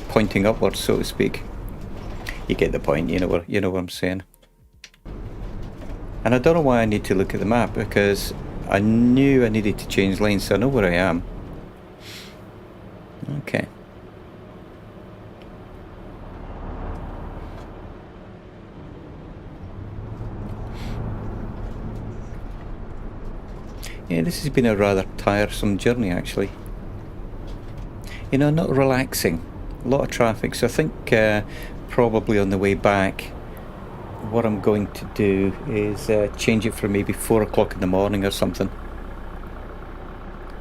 pointing upwards, so to speak. You get the point, you know what I'm saying. And I don't know why I need to look at the map, because I knew I needed to change lanes, so I know where I am. Okay. Yeah, this has been a rather tiresome journey actually. You know, not relaxing. A lot of traffic, so I think probably on the way back what I'm going to do is change it for maybe 4 o'clock in the morning or something.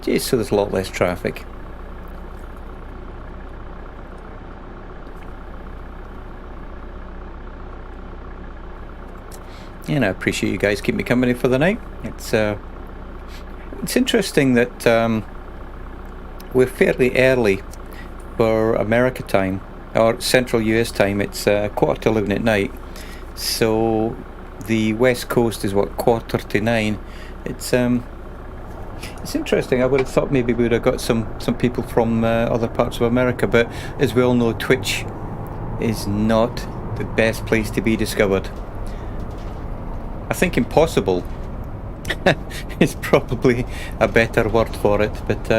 Just so there's a lot less traffic. And I appreciate you guys keep me company for the night. It's interesting that we're fairly early for America time, or Central US time. It's 11:15 at night, so the West Coast is what, 8:45. It's interesting. I would have thought maybe we would have got some people from other parts of America, but as we all know, Twitch is not the best place to be discovered. I think Impossible Is probably a better word for it. But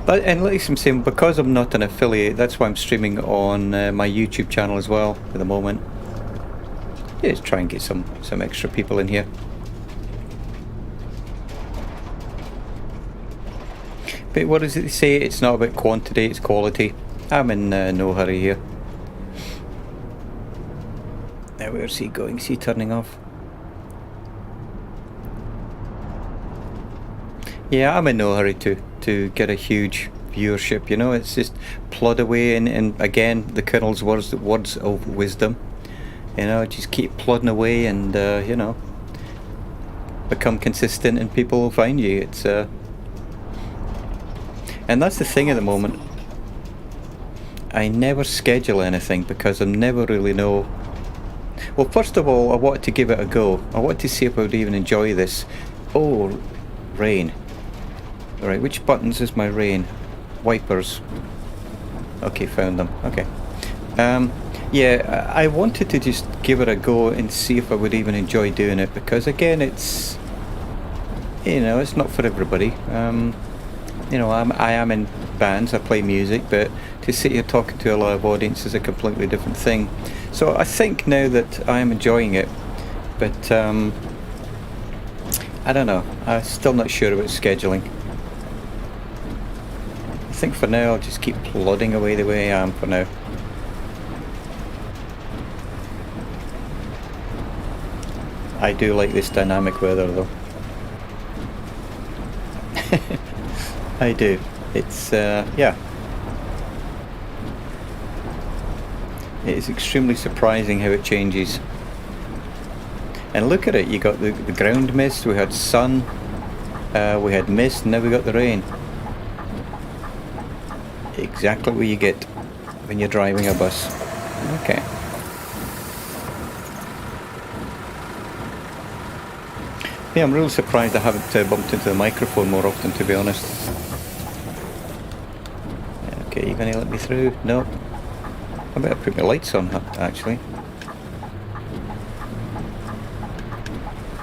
and like I'm saying, because I'm not an affiliate, that's why I'm streaming on my YouTube channel as well at the moment. Yeah, let's try and get some extra people in here. But what does it say? It's not about quantity, it's quality. I'm in no hurry here. Now where's he going? Is he turning off? Yeah, I'm in no hurry to get a huge viewership, you know. It's just plod away, and again, the Colonel's words of wisdom. You know, just keep plodding away and, you know, become consistent and people will find you. It's, and that's the thing at the moment. I never schedule anything because I never really know. Well, first of all, I wanted to give it a go. I wanted to see if I would even enjoy this. Oh, rain. Alright, which buttons is my rain? Wipers. Okay, found them. Okay. Yeah, I wanted to just give it a go and see if I would even enjoy doing it, because again, it's, you know, it's not for everybody. You know, I am in bands, I play music, but to sit here talking to a live audience is a completely different thing. So I think now that I am enjoying it, but I don't know, I'm still not sure about scheduling. I think for now I'll just keep plodding away the way I am for now. I do like this dynamic weather though. I do. It's, yeah. It is extremely surprising how it changes. And look at it, you got the ground mist, we had sun, we had mist, and now we got the rain. Exactly what you get when you're driving a bus. Okay. Yeah, I'm really surprised I haven't bumped into the microphone more often, to be honest. Okay, you gonna let me through? No. I better put my lights on, actually.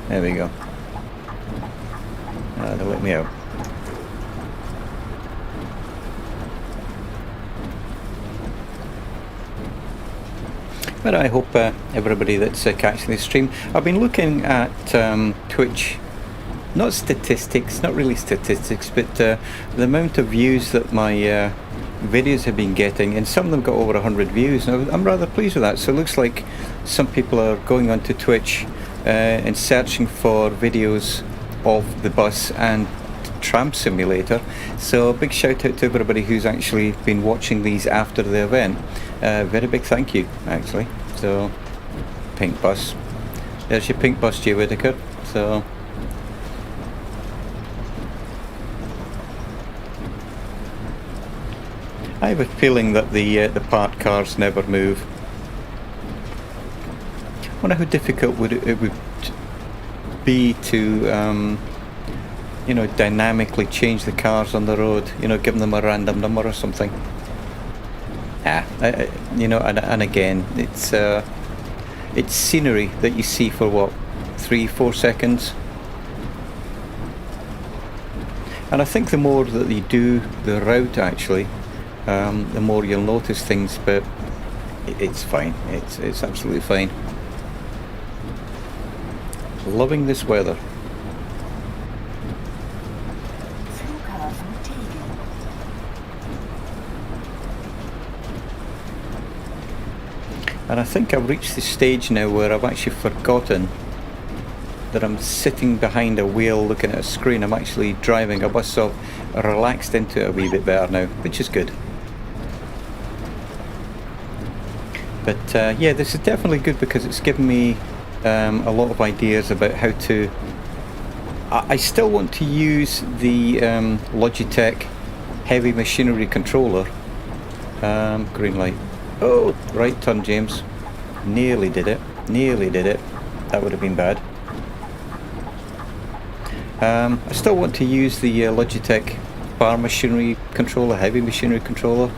There we go. They'll let me out. But I hope everybody that's catching the stream. I've been looking at Twitch, not statistics, not really statistics, but the amount of views that my videos have been getting, and some of them got over 100 views. Now, I'm rather pleased with that. So it looks like some people are going onto Twitch and searching for videos of the bus and Tram Simulator. So a big shout out to everybody who's actually been watching these after the event. Very big thank you, actually. So, pink bus. There's your pink bus, Jay Whittaker. So, I have a feeling that the parked cars never move. I wonder how difficult it would be to, you know, dynamically change the cars on the road. You know, giving them a random number or something. You know, and again, it's scenery that you see for what, 3-4 seconds. And I think the more that you do the route, actually, the more you'll notice things. But it's fine. It's absolutely fine. Loving this weather. And I think I've reached the stage now where I've actually forgotten that I'm sitting behind a wheel looking at a screen. I'm actually driving a bus, so I've relaxed into it a wee bit better now, which is good. But yeah, this is definitely good because it's given me a lot of ideas about how to... I still want to use the Logitech heavy machinery controller. Green light. Oh, right turn, James. Nearly did it. Nearly did it. That would have been bad. I still want to use the Logitech bar machinery controller, heavy machinery controller,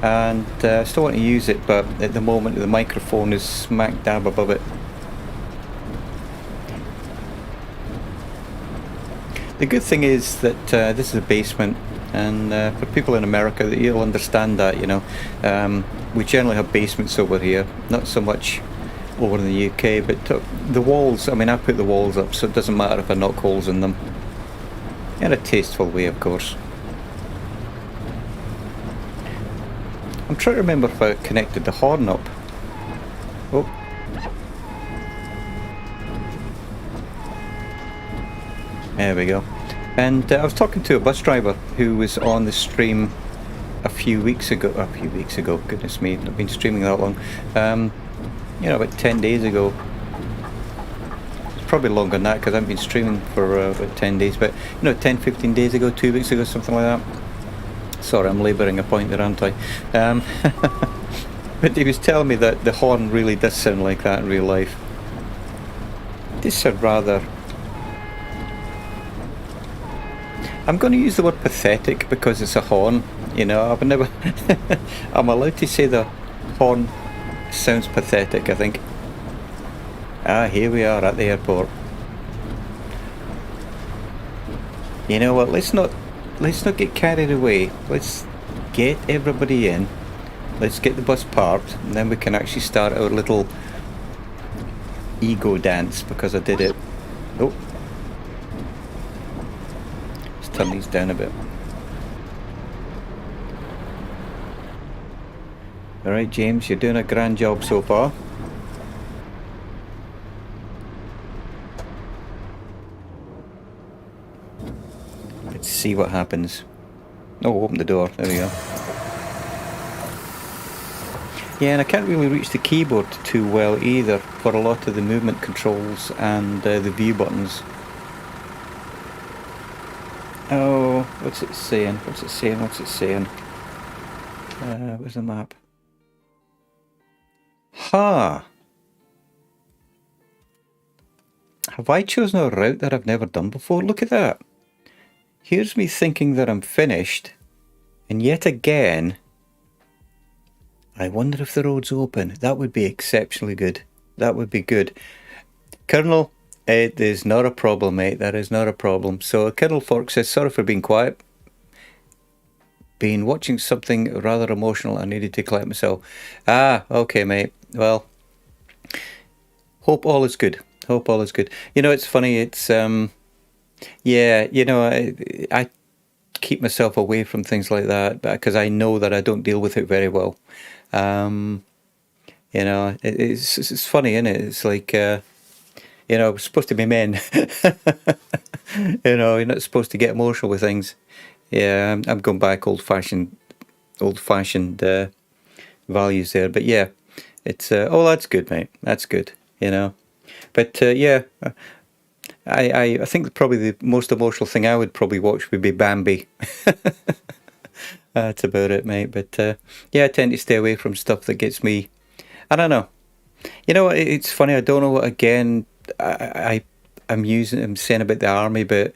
and I still want to use it, but at the moment the microphone is smack dab above it. the good thing is that this is a basement, and for people in America, that you'll understand that. We generally have basements over here, not so much over in the UK. But the walls, I mean, I put the walls up, so it doesn't matter if I knock holes in them. In a tasteful way, of course. I'm trying to remember if I connected the horn up. Oh. There we go. And I was talking to a bus driver who was on the stream a few weeks ago, goodness me, I've been streaming that long. About 10 days ago. It's probably longer than that because I've been streaming for about 10 days, but 10, 15 days ago, 2 weeks ago, something like that. Sorry, I'm labouring a point there, aren't I? But he was telling me that the horn really does sound like that in real life. This is rather... I'm going to use the word pathetic because it's a horn. I've never... I'm allowed to say the horn sounds pathetic, I think. Here we are at the airport. You know what, let's not get carried away. Let's get everybody in. Let's get the bus parked, and then we can actually start our little ego dance because I did it. Oh. Let's turn these down a bit. Alright, James, you're doing a grand job so far. Let's see what happens. Oh, open the door. There we go. Yeah, and I can't really reach the keyboard too well either for a lot of the movement controls and the view buttons. Oh, what's it saying? What's it saying? Where's the map? Ha! Have I chosen a route that I've never done before? Look at that. Here's me thinking that I'm finished, and yet again, I wonder if the road's open. That would be exceptionally good. That would be good. Colonel, it is not a problem, mate. That is not a problem. So Colonel Fork says, sorry for being quiet. Been watching something rather emotional. I needed to collect myself. Okay, mate. Well, hope all is good. Hope all is good. It's funny. It's, yeah, I keep myself away from things like that because I know that I don't deal with it very well. It's funny, isn't it? It's like, we're supposed to be men. You're not supposed to get emotional with things. Yeah, I'm going back old-fashioned values there. But yeah, it's that's good, mate. That's good. But yeah, I think probably the most emotional thing I would probably watch would be Bambi. That's about it, mate. But yeah, I tend to stay away from stuff that gets me. I don't know. It's funny. I don't know what again I'm saying about the army, but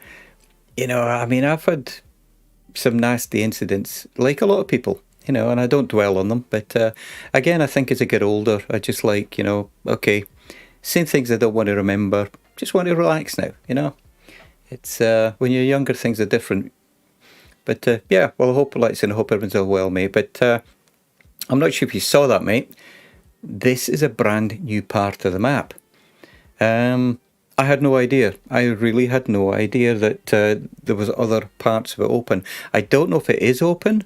I've had some nasty incidents, like a lot of people, and I don't dwell on them. But again, I think as I get older, I just like, okay, same things I don't want to remember. Just want to relax now, It's when you're younger, things are different. But yeah, well, I hope everyone's all well, mate. But I'm not sure if you saw that, mate. This is a brand new part of the map. I had no idea. I really had no idea that there was other parts of it open. I don't know if it is open,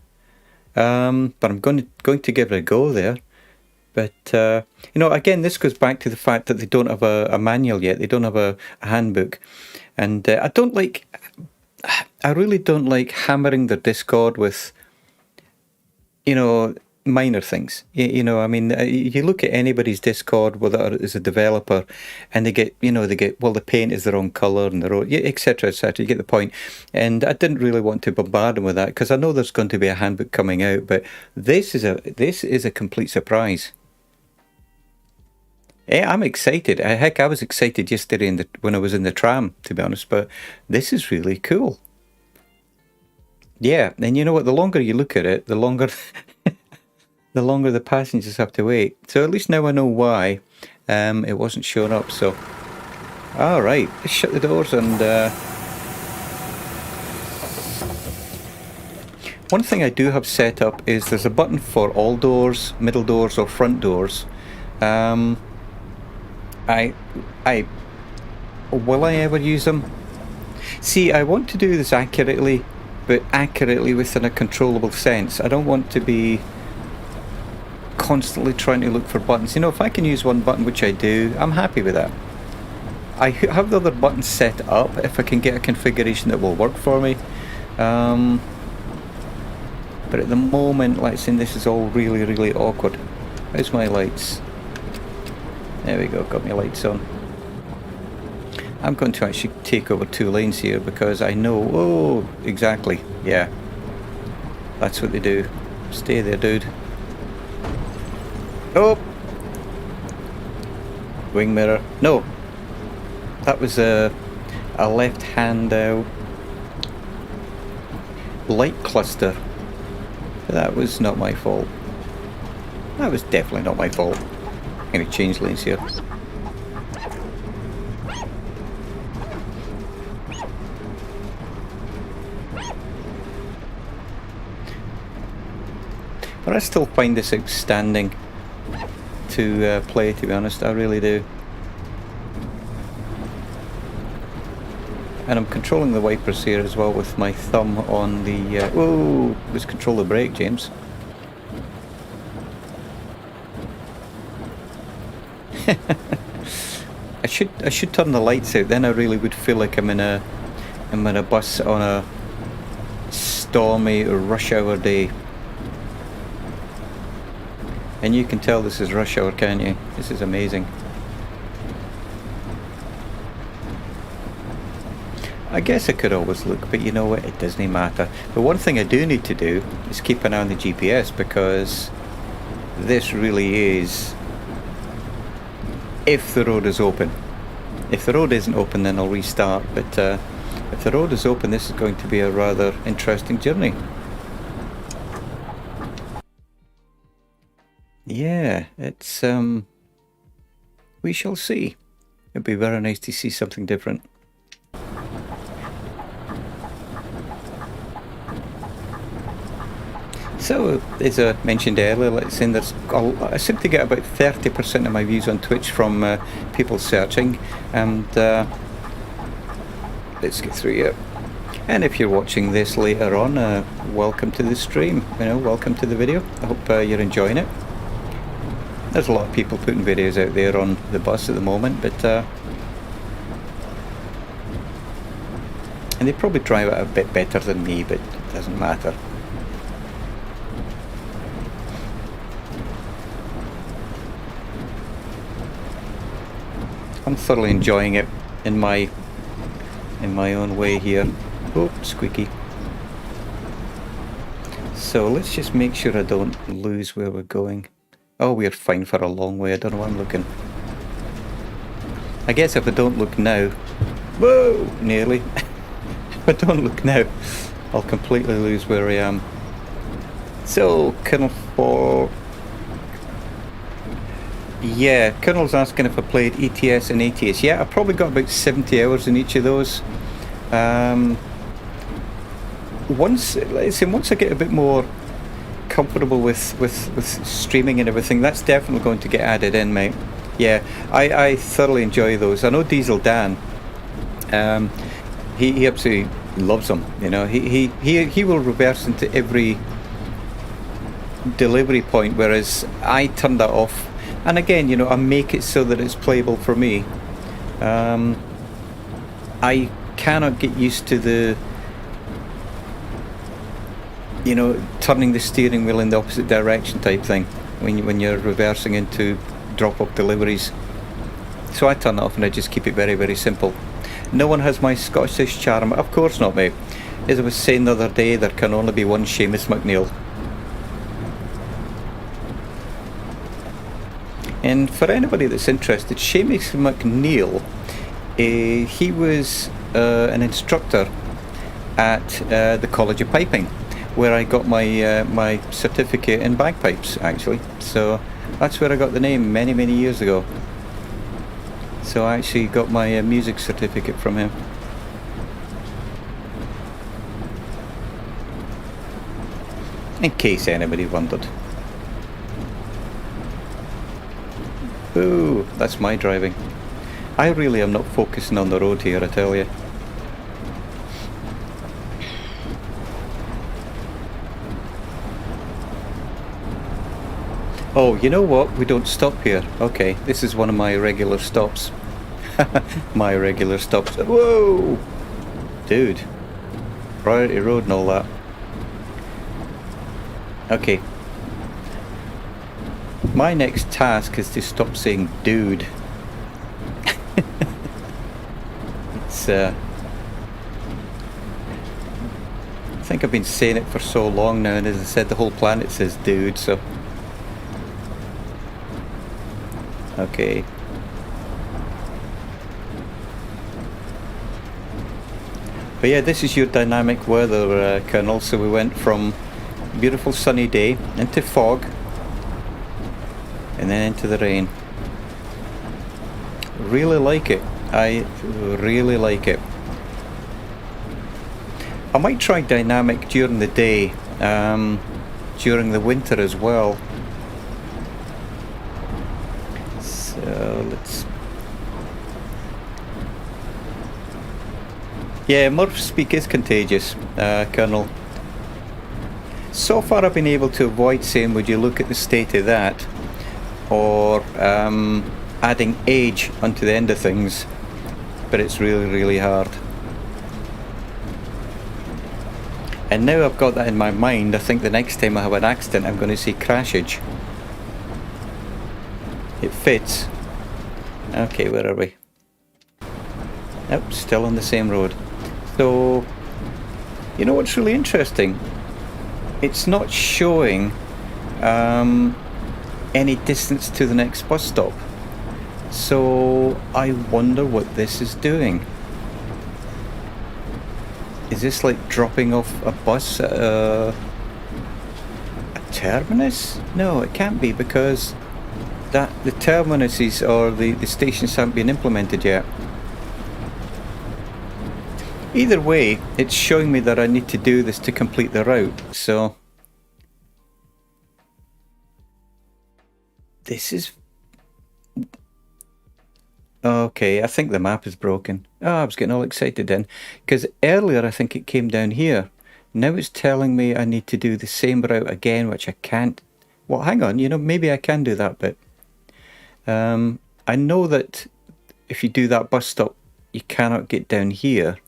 but I'm going to give it a go there. But again, this goes back to the fact that they don't have a manual yet. They don't have a handbook, and I really don't like hammering their Discord with, minor things. You look at anybody's Discord, whether it's a developer, and they get, the paint is the wrong colour and the road, etc., etc. You get the point. And I didn't really want to bombard them with that because I know there's going to be a handbook coming out. But this is a complete surprise. Yeah, I'm excited. Heck, I was excited yesterday when I was in the tram, to be honest. But this is really cool. Yeah, and you know what? The longer you look at it, the longer the passengers have to wait. So at least now I know why it wasn't showing up. So, all right, let's shut the doors and One thing I do have set up is there's a button for all doors, middle doors or front doors. Will I ever use them? See, I want to do this accurately, but accurately within a controllable sense. I don't want to be constantly trying to look for buttons. You know, if I can use one button, which I do, I'm happy with that. I have the other buttons set up if I can get a configuration that will work for me. But at the moment, like saying, this is all really, really awkward. Where's my lights? There we go, got my lights on. I'm going to actually take over 2 lanes here because I know, oh, exactly, yeah. That's what they do. Stay there, dude. Oh! Wing mirror. No! That was a left-hand light cluster. That was not my fault. That was definitely not my fault. I'm going to change lanes here. But I still find this outstanding to play, to be honest. I really do. And I'm controlling the wipers here as well with my thumb on the... whoa! Let's control the brake, James. I should turn the lights out. Then I really would feel like I'm in a bus on a stormy rush hour day. And you can tell this is rush hour, can't you? This is amazing. I guess I could always look, but you know what, it doesn't matter. But one thing I do need to do is keep an eye on the GPS, because this really is if the road is open. If the road isn't open, then I'll restart, but if the road is open, this is going to be a rather interesting journey. Yeah, it's we shall see. It'd be very nice to see something different. So, as I mentioned earlier, let's say I seem to get about 30% of my views on Twitch from people searching, and let's get through here. And if you're watching this later on, welcome to the stream. You know, welcome to the video. I hope you're enjoying it. There's a lot of people putting videos out there on the bus at the moment, but and they probably drive it a bit better than me, but it doesn't matter. I'm thoroughly enjoying it in my own way here. Oh, squeaky. So let's just make sure I don't lose where we're going. Oh, we're fine for a long way. I don't know where I'm looking. I guess if I don't look now... Whoa! Nearly. If I don't look now, I'll completely lose where I am. So, Colonel 4... Yeah, Colonel's asking if I played ETS and ATS. Yeah, I've probably got about 70 hours in each of those. Once I get a bit more comfortable with streaming and everything, that's definitely going to get added in, mate. Yeah, I thoroughly enjoy those. I know Diesel Dan, he absolutely loves them. You know, he will reverse into every delivery point, whereas I turn that off. And again, you know, I make it so that it's playable for me. I cannot get used to the, you know, turning the steering wheel in the opposite direction type thing when you're reversing into drop-off deliveries. So I turn it off and I just keep it very, very simple. No one has my Scottish charm. Of course not, mate. As I was saying the other day, there can only be one Seamus McNeil. And for anybody that's interested, Seamus McNeil, he was an instructor at the College of Piping, where I got my my certificate in bagpipes, actually. So that's where I got the name many, many years ago. So I actually got my music certificate from him. in case anybody wondered. Ooh, that's my driving. I really am not focusing on the road here, I tell you. Oh, you know what? We don't stop here. Okay, this is one of my regular stops. My regular stops. Whoa! Dude. Priority road and all that. Okay. My next task is to stop saying dude. It's I think I've been saying it for so long now, and as I said, the whole planet says dude, so okay. But yeah, this is your dynamic weather, Colonel. So we went from beautiful sunny day into fog and then into the rain. Really like it. I really like it. I might try dynamic during the day, during the winter as well. So let's... Yeah, Murph speak is contagious, Colonel. So far I've been able to avoid saying would you look at the state of that, or adding age onto the end of things, but it's really hard. And now I've got that in my mind, I think the next time I have an accident I'm going to say crashage. It fits. Okay, where are we? Nope, still on the same road. So, you know what's really interesting? It's not showing any distance to the next bus stop. So, I wonder what this is doing. Is this like dropping off a bus at a terminus? No, it can't be, because that the terminuses or the stations haven't been implemented yet. Either way, it's showing me that I need to do this to complete the route, so this is... Okay, I think the map is broken. Oh, I was getting all excited then, because earlier I think it came down here. Now it's telling me I need to do the same route again, which I can't. Well, hang on, you know, maybe I can do that bit. I know that if you do that bus stop, you cannot get down here,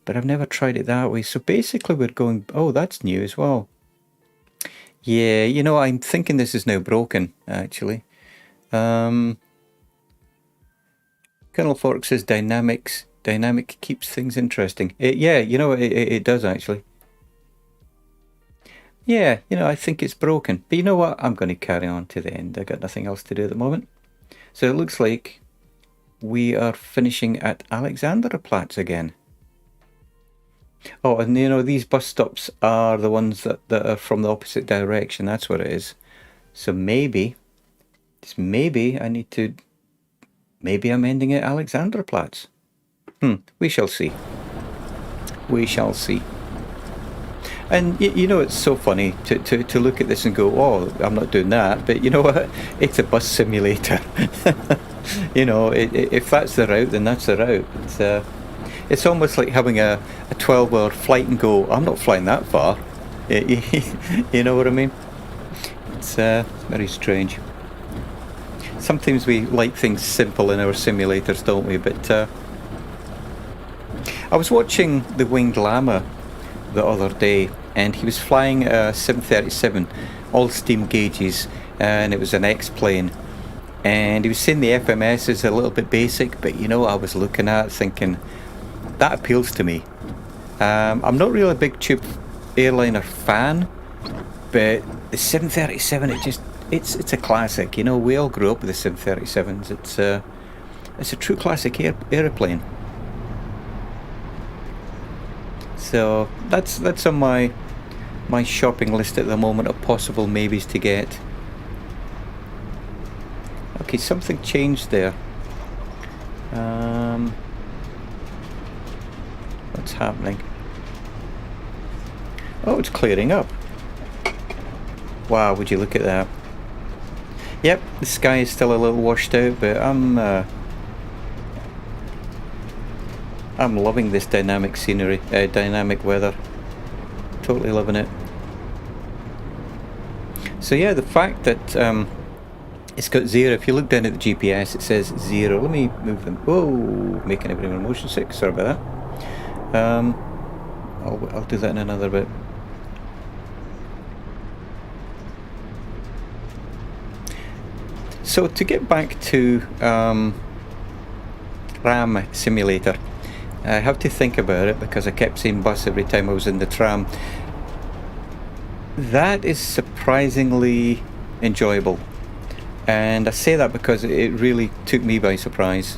but I've never tried it that way. So basically we're going... Oh, that's new as well. Yeah, you know, I'm thinking this is now broken, actually. Colonel Fork says dynamic keeps things interesting. Yeah, you know, it does actually. Yeah, you know, I think it's broken. But you know what? I'm going to carry on to the end. I got nothing else to do at the moment. So it looks like we are finishing at Alexanderplatz again. Oh, and you know, these bus stops are the ones that are from the opposite direction. That's what it is. So maybe, just maybe I need to... Maybe I'm ending at Alexanderplatz. We shall see. We shall see. And you know, it's so funny to look at this and go, oh, I'm not doing that. But you know what? It's a bus simulator. You know, if that's the route, then that's the route. It's almost like having a 12-hour flight and go, I'm not flying that far. You know what I mean? It's very strange. Sometimes we like things simple in our simulators, don't we? But I was watching the Winged Llama the other day, and he was flying a 737, all steam gauges, and it was an X-plane. And he was saying the FMS is a little bit basic, but you know, I was looking at it thinking, that appeals to me. I'm not really a big tube airliner fan, but the 737, it's a classic. You know, we all grew up with the 737s. It's a true classic airplane. So that's on my shopping list at the moment of possible maybes to get. Okay, something changed there. What's happening? Oh, it's clearing up. Wow, would you look at that? Yep, the sky is still a little washed out, but I'm loving this dynamic scenery, dynamic weather. Totally loving it. So yeah, the fact that it's got 0, if you look down at the GPS, it says 0. Let me move them. Whoa, making everything motion sick. Sorry about that. I'll do that in another bit. So to get back to tram simulator, I have to think about it because I kept saying bus every time I was in the tram. That is surprisingly enjoyable, and I say that because it really took me by surprise.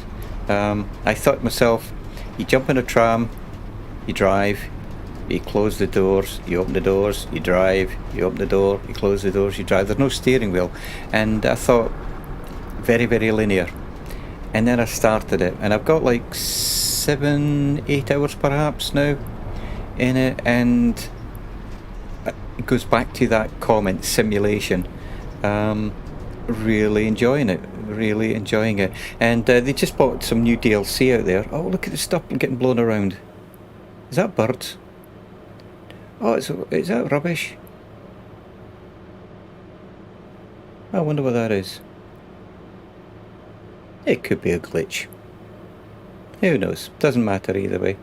I thought to myself, you jump in a tram, you drive, you close the doors, you open the doors, you drive, you open the door, you close the doors, you drive. There's no steering wheel, and I thought, very, very linear. And then I started it, and I've got like 7-8 hours perhaps now in it, and it goes back to that comment, simulation. Really enjoying it, really enjoying it. And they just bought some new DLC out there. Oh, look at the stuff getting blown around. Is that birds? Oh, is that rubbish? I wonder what that is. It could be a glitch. Who knows? Doesn't matter either way.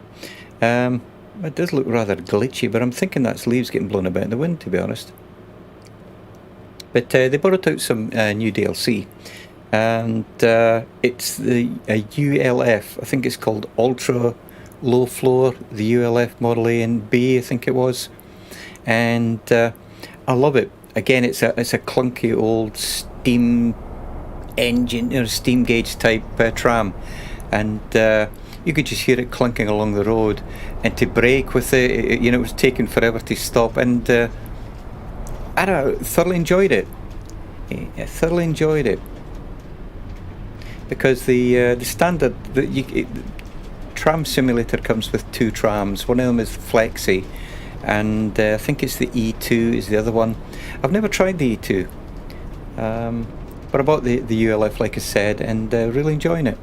It does look rather glitchy, but I'm thinking that's leaves getting blown about in the wind, to be honest. But they brought out some new DLC, and it's the ULF. I think it's called Ultra Low Floor, the ULF Model A and B, I think it was. And I love it. Again, it's a clunky old steam engine, steam gauge type tram, and you could just hear it clunking along the road, and to brake with it, it was taking forever to stop, and I thoroughly enjoyed it. I thoroughly enjoyed it because the standard tram simulator comes with 2 trams. One of them is Flexi, and I think it's the E2 is the other one. I've never tried the E2. But I bought the ULF, like I said, and really enjoying it.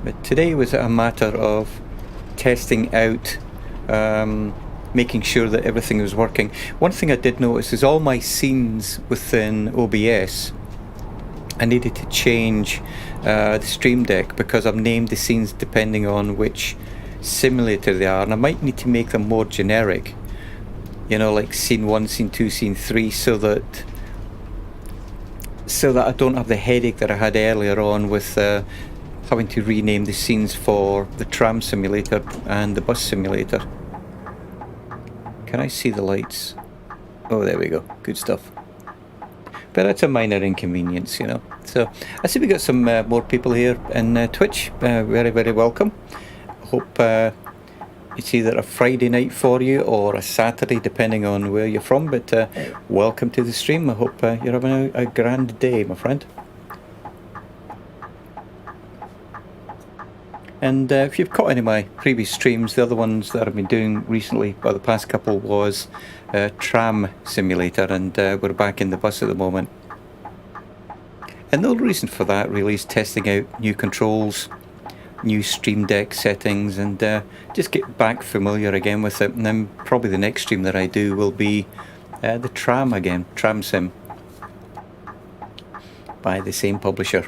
But today was a matter of testing out, making sure that everything was working. One thing I did notice is all my scenes within OBS, I needed to change the Stream Deck because I've named the scenes depending on which simulator they are, and I might need to make them more generic. Like scene 1, scene 2, scene 3, so that I don't have the headache that I had earlier on with having to rename the scenes for the tram simulator and the bus simulator. Can I see the lights? Oh, there we go. Good stuff. But that's a minor inconvenience, So I see we got some more people here in Twitch. Very, very welcome. I hope it's either a Friday night for you or a Saturday, depending on where you're from. But welcome to the stream. I hope you're having a grand day, my friend. And if you've caught any of my previous streams, the other ones that I've been doing recently, the past couple, was Tram Simulator, and we're back in the bus at the moment. And the reason for that really is testing out new controls, new Stream Deck settings, and just get back familiar again with it. And then probably the next stream that I do will be the Tram again, Tram Sim, by the same publisher.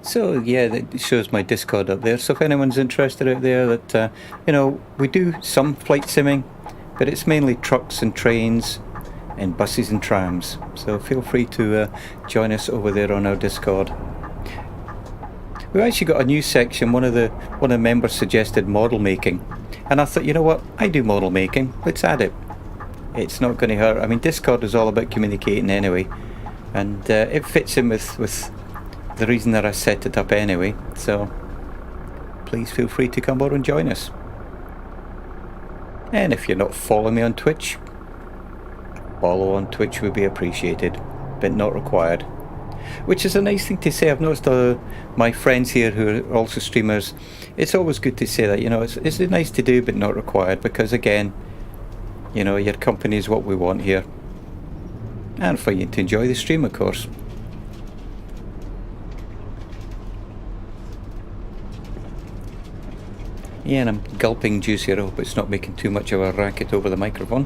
So yeah, that shows my Discord up there. So if anyone's interested out there, that we do some flight simming, but it's mainly trucks and trains and buses and trams. So feel free to join us over there on our Discord. We've actually got a new section. One of the members suggested model making, and I thought, you know what, I do model making. Let's add it. It's not going to hurt. I mean, Discord is all about communicating anyway, and it fits in with the reason that I set it up anyway. So please feel free to come over and join us. And if you're not following me on Twitch, follow on Twitch would be appreciated, but not required. which is a nice thing to say. I've noticed my friends here who are also streamers, it's always good to say that, you know, it's nice to do but not required, because again, you know, your company is what we want here, and for you to enjoy the stream, of course. Yeah, and I'm gulping juice here. I hope it's not making too much of a racket over the microphone.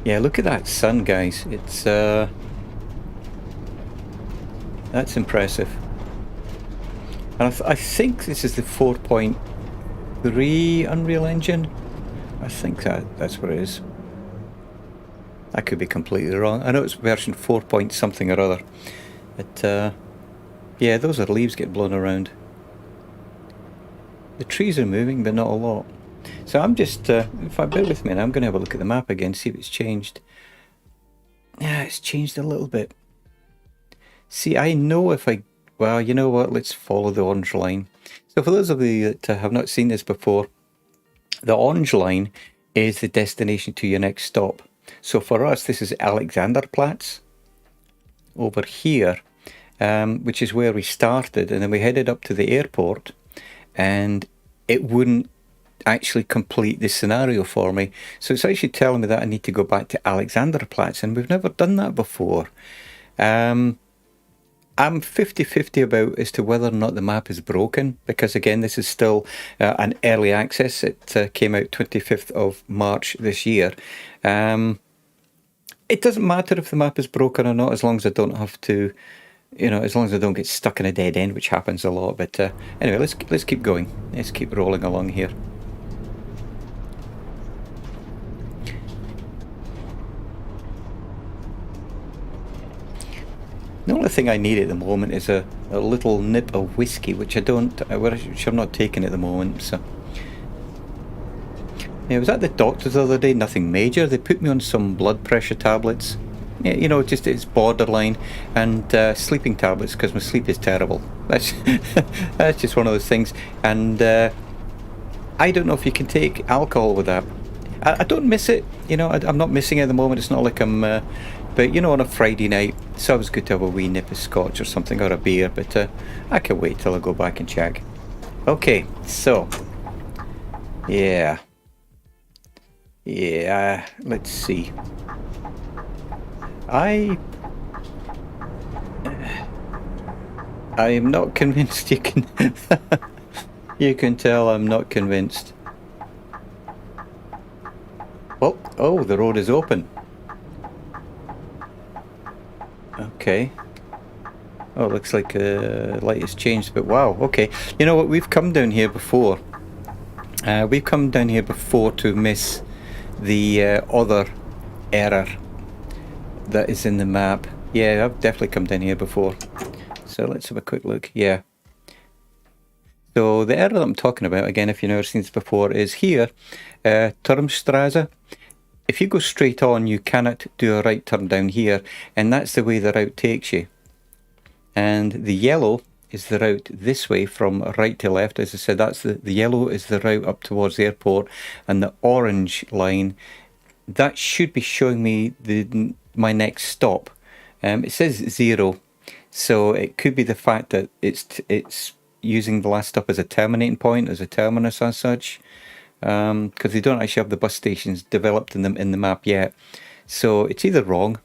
Yeah, look at that sun, guys. It's that's impressive. And I think this is the 4.3 Unreal Engine. I think that's what it is. I could be completely wrong. I know it's version 4 point something or other. But yeah, those are leaves get blown around. The trees are moving, but not a lot. So I'm just, if I bear with me, I'm going to have a look at the map again, see if it's changed. Yeah, it's changed a little bit. See, I know if I, well, you know what, let's follow the orange line. So for those of you that have not seen this before, the orange line is the destination to your next stop. So for us, this is Alexanderplatz over here, which is where we started, and then we headed up to the airport, and it wouldn't actually complete this scenario for me. So it's actually telling me that I need to go back to Alexanderplatz, and we've never done that before. I'm 50-50 about as to whether or not the map is broken, because again, this is still an early access. It came out 25th of March this year. It doesn't matter if the map is broken or not, as long as I don't have to, you know, as long as I don't get stuck in a dead end, which happens a lot. But anyway, let's keep going. Let's keep rolling along here. The only thing I need at the moment is a little nip of whiskey, which I'm not taking at the moment. So yeah, I was at the doctor's the other day, nothing major. They put me on some blood pressure tablets. Yeah, you know, just it's borderline, and sleeping tablets because my sleep is terrible. That's that's just one of those things. And I don't know if you can take alcohol with that. I don't miss it. You know, I'm not missing it at the moment. It's not like I'm. But you know, on a Friday night, it's always good to have a wee nip of scotch or something, or a beer. But I can wait till I go back and check. Okay, so yeah. Let's see. I am not convinced. You can you can tell I'm not convinced. Oh, the road is open. Okay. Oh, it looks like the light has changed, but wow, okay. You know what, we've come down here before. We've come down here before to miss the other error that is in the map. Yeah, I've definitely come down here before. So let's have a quick look. Yeah. So the error that I'm talking about, again, if you've never seen this before, is here, Turmstrasse. If you go straight on, you cannot do a right turn down here, and that's the way the route takes you. And the yellow is the route this way from right to left. As I said, that's the yellow is the route up towards the airport, and the orange line, that should be showing me my next stop. It says 0, so it could be the fact that it's using the last stop as a terminating point, as a terminus as such. Because they don't actually have the bus stations developed in the map yet, so it's either wrong.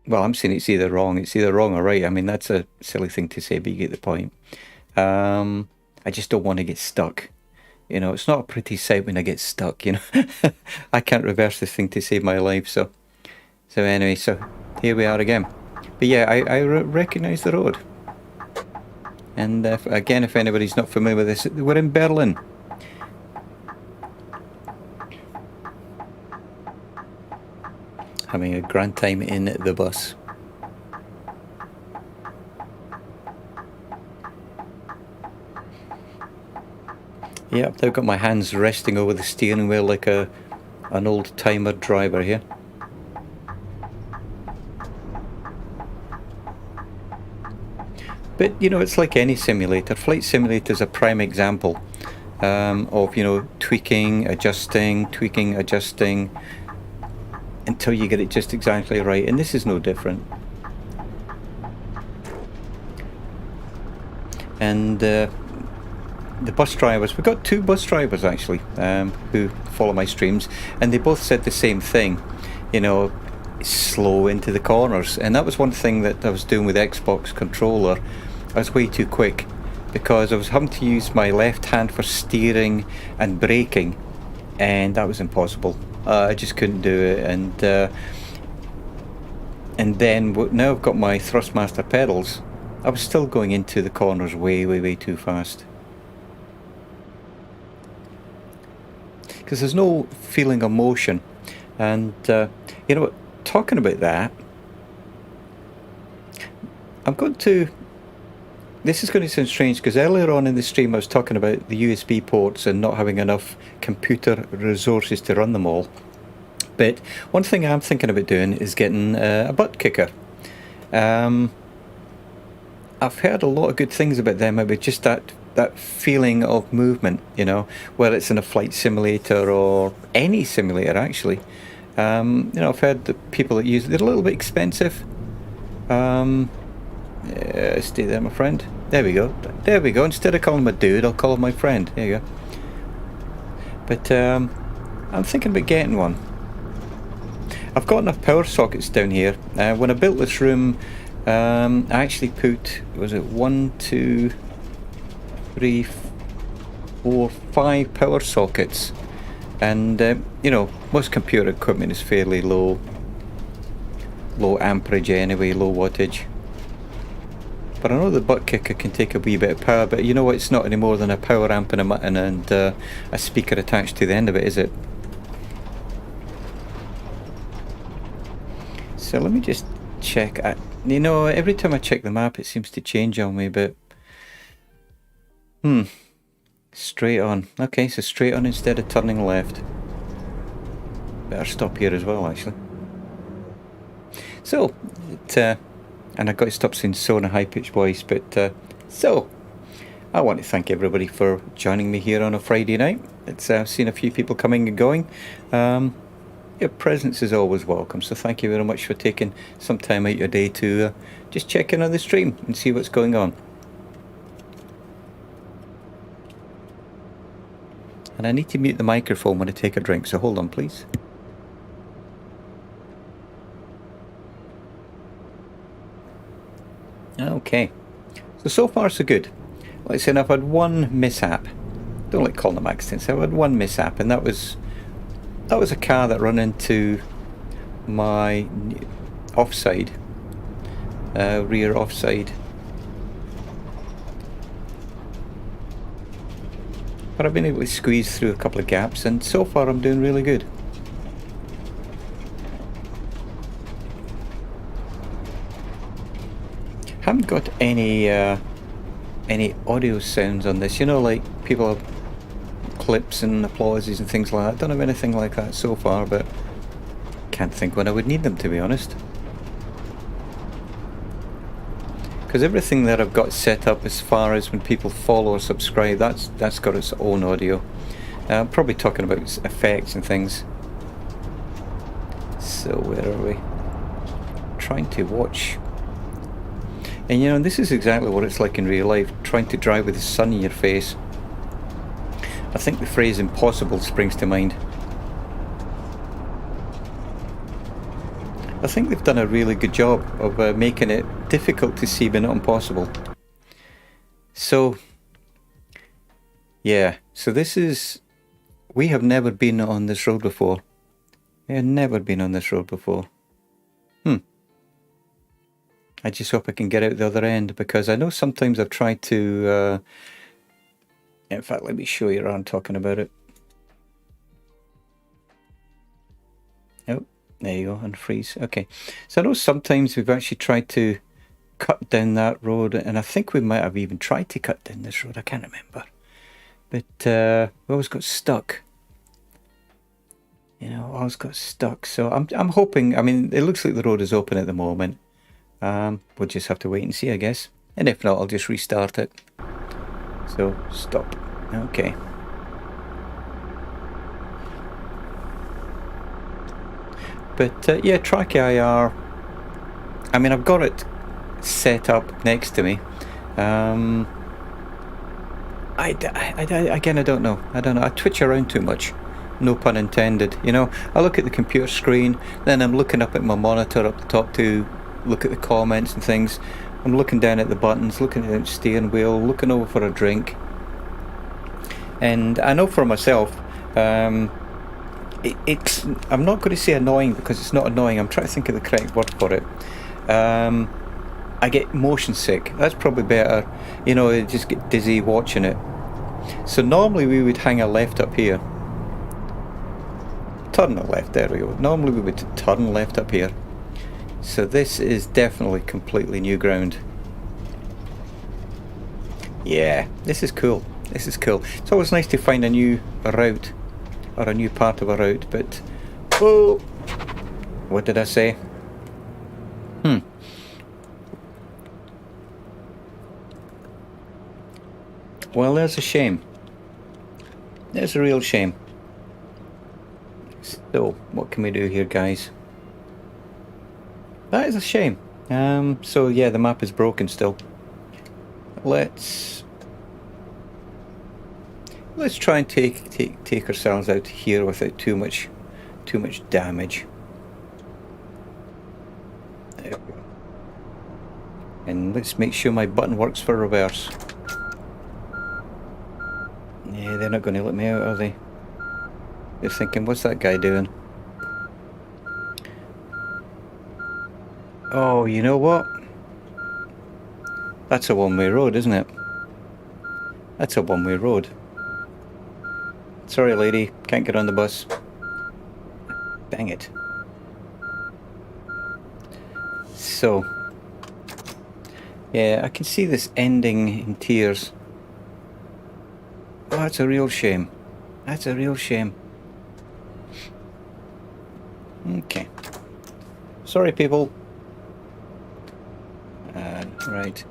Well, I'm saying it's either wrong or right. I mean, that's a silly thing to say, but you get the point. I just don't want to get stuck. You know, it's not a pretty sight when I get stuck. You know, I can't reverse this thing to save my life. So anyway, so here we are again. But yeah, I recognise the road. And again, if anybody's not familiar with this, we're in Berlin. Having a grand time in the bus. Yep, I've got my hands resting over the steering wheel like an old timer driver here. But, you know, it's like any simulator. Flight Simulator is a prime example of, you know, tweaking, adjusting, until you get it just exactly right, and this is no different. And the bus drivers, we've got 2 bus drivers actually who follow my streams, and they both said the same thing, you know, slow into the corners. And that was one thing that I was doing with Xbox controller. I was way too quick because I was having to use my left hand for steering and braking, and that was impossible. I just couldn't do it. And then now I've got my Thrustmaster pedals, I was still going into the corners way too fast. Because there's no feeling of motion. And you know what, talking about that, I'm going to, this is going to sound strange because earlier on in the stream I was talking about the USB ports and not having enough computer resources to run them all. But one thing I'm thinking about doing is getting a butt kicker. I've heard a lot of good things about them, about just that feeling of movement, you know, whether it's in a flight simulator or any simulator actually. You know, I've heard that people that use it, they're a little bit expensive. Stay there, my friend. There we go. There we go. Instead of calling him a dude, I'll call him my friend. There you go. But I'm thinking about getting one. I've got enough power sockets down here. When I built this room, I actually put, was it 1, 2, 3, 4, 5 power sockets. And you know, most computer equipment is fairly low amperage anyway, low wattage. But I know the butt kicker can take a wee bit of power, but you know what, it's not any more than a power amp and a speaker attached to the end of it, is it? So let me just check. You know, every time I check the map it seems to change on me, but straight on. Okay, so straight on instead of turning left. Better stop here as well actually. So and I've got to stop saying so in a high-pitched voice, but so I want to thank everybody for joining me here on a Friday night. It's seen a few people coming and going. Your presence is always welcome, so thank you very much for taking some time out your day to just check in on the stream and see what's going on. And I need to mute the microphone when I take a drink, so hold on please. Okay, so far so good. Like I said, I've had one mishap. Don't like calling them accidents. I've had one mishap, and that was a car that ran into my offside, rear offside. But I've been able to squeeze through a couple of gaps, and so far I'm doing really good. Haven't got any audio sounds on this, you know, like people have clips and applauses and things like that. Don't have anything like that so far, but can't think when I would need them, to be honest. Because everything that I've got set up as far as when people follow or subscribe, that's got its own audio. I'm probably talking about effects and things. So where are we? Trying to watch. And you know, this is exactly what it's like in real life, trying to drive with the sun in your face. I think the phrase impossible springs to mind. I think they've done a really good job of making it difficult to see but not impossible. So, yeah, so this is, we have never been on this road before. We have never been on this road before. I just hope I can get out the other end, because I know sometimes I've tried to, in fact, let me show you around talking about it. Oh, there you go, unfreeze. Okay, so I know sometimes we've actually tried to cut down that road, and I think we might have even tried to cut down this road, I can't remember. But we always got stuck. You know, always got stuck. So I'm hoping, I mean, it looks like the road is open at the moment. We'll just have to wait and see, I guess. And if not, I'll just restart it. So, stop. Okay. But yeah, Track IR. I mean, I've got it set up next to me. Again, I don't know. I twitch around too much. No pun intended. You know, I look at the computer screen, then I'm looking up at my monitor up the top to look at the comments and things. I'm looking down at the buttons, looking at the steering wheel, looking over for a drink. And I know for myself, it's. I'm not going to say annoying because it's not annoying. I'm trying to think of the correct word for it. I get motion sick. That's probably better. You know, I just get dizzy watching it. So normally we would hang a left up here. Turn a left, there we go. Normally we would turn left up here. So this is definitely completely new ground. Yeah, this is cool. This is cool. It's always nice to find a new route or a new part of a route, but oh, what did I say? Well, there's a shame. There's a real shame. So, what can we do here, guys? That is a shame. So yeah, the map is broken still. Let's try and take ourselves out here without too much damage. There we go. And let's make sure my button works for reverse. Yeah, they're not going to let me out, are they? They're thinking, what's that guy doing? Oh, you know what? That's a one-way road, isn't it? That's a one-way road. Sorry, lady, can't get on the bus. Dang it. So, yeah, I can see this ending in tears. Oh, that's a real shame. That's a real shame. Okay. Sorry, people. Right.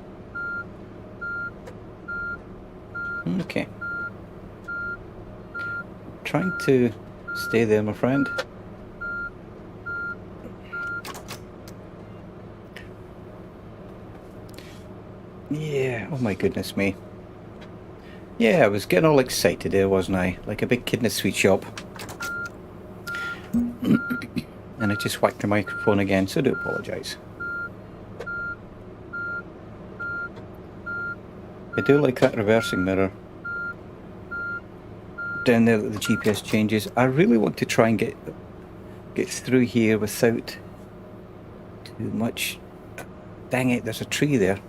Okay. Trying to stay there, my friend. Yeah, oh my goodness me. Yeah, I was getting all excited there, wasn't I? Like a big kid in a sweet shop. And I just whacked the microphone again, so I do apologise. I do like that reversing mirror down there that the GPS changes. I really want to try and get through here without too much. Dang it, there's a tree there.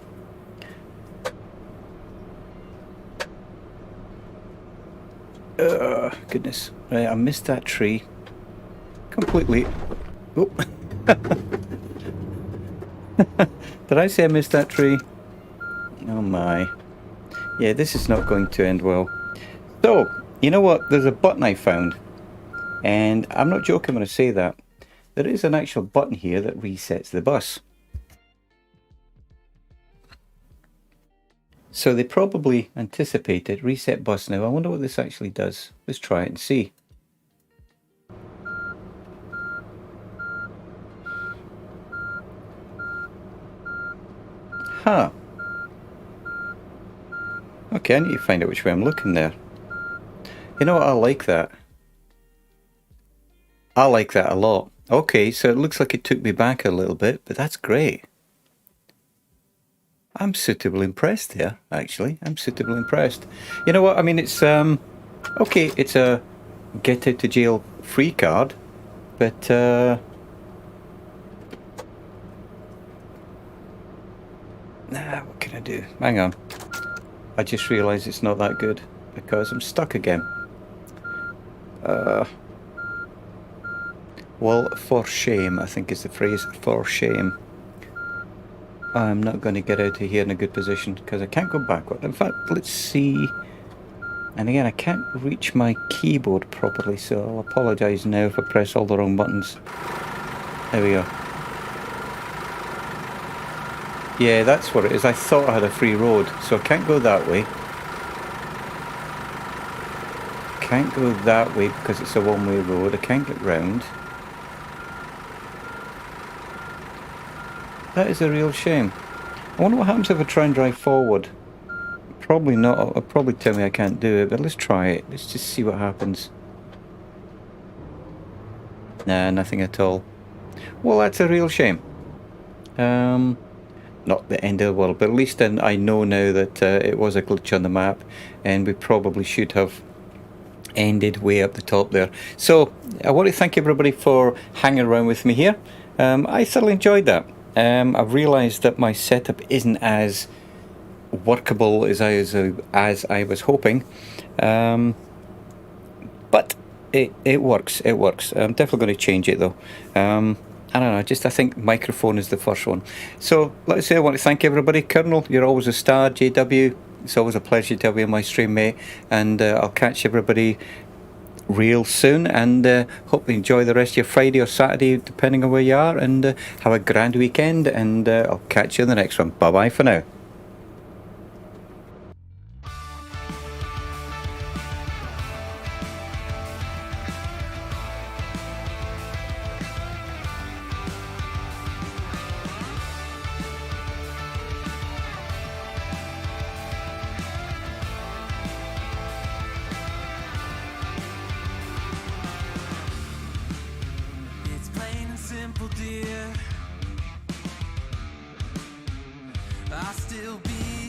Goodness. Right, I missed that tree completely. Oh. Did I say I missed that tree? Oh my. Yeah, this is not going to end well. So, you know what? There's a button I found. And I'm not joking when I say that. There is an actual button here that resets the bus. So they probably anticipated reset bus now. I wonder what this actually does. Let's try it and see. Huh. Okay, I need to find out which way I'm looking there. You know what? I like that. I like that a lot. Okay, so it looks like it took me back a little bit, but that's great. I'm suitably impressed here, actually. I'm suitably impressed. You know what? I mean, it's, okay, it's a get out of jail free card, but, nah, what can I do? Hang on. I just realised it's not that good, because I'm stuck again. Well, for shame, I think is the phrase, for shame. I'm not going to get out of here in a good position because I can't go backward. In fact, let's see. And again, I can't reach my keyboard properly, so I'll apologise now if I press all the wrong buttons. There we go. Yeah, that's what it is. I thought I had a free road, so I can't go that way. Can't go that way because it's a one-way road. I can't get round. That is a real shame. I wonder what happens if I try and drive forward. Probably not. It'll probably tell me I can't do it, but let's try it. Let's just see what happens. Nah, nothing at all. Well, that's a real shame. Not the end of the world, but at least then I know now that it was a glitch on the map, and we probably should have ended way up the top there. So I want to thank everybody for hanging around with me here. I thoroughly enjoyed that. I've realised that my setup isn't as workable as I was hoping, but it works. It works. I'm definitely going to change it though. I don't know. I think microphone is the first one. So like I say, I want to thank everybody. Colonel, you're always a star. JW, it's always a pleasure to have you on my stream, mate. And I'll catch everybody real soon, and hope you enjoy the rest of your Friday or Saturday, depending on where you are, and have a grand weekend, and I'll catch you in the next one. Bye bye for now. It's plain and simple, dear. I'll still be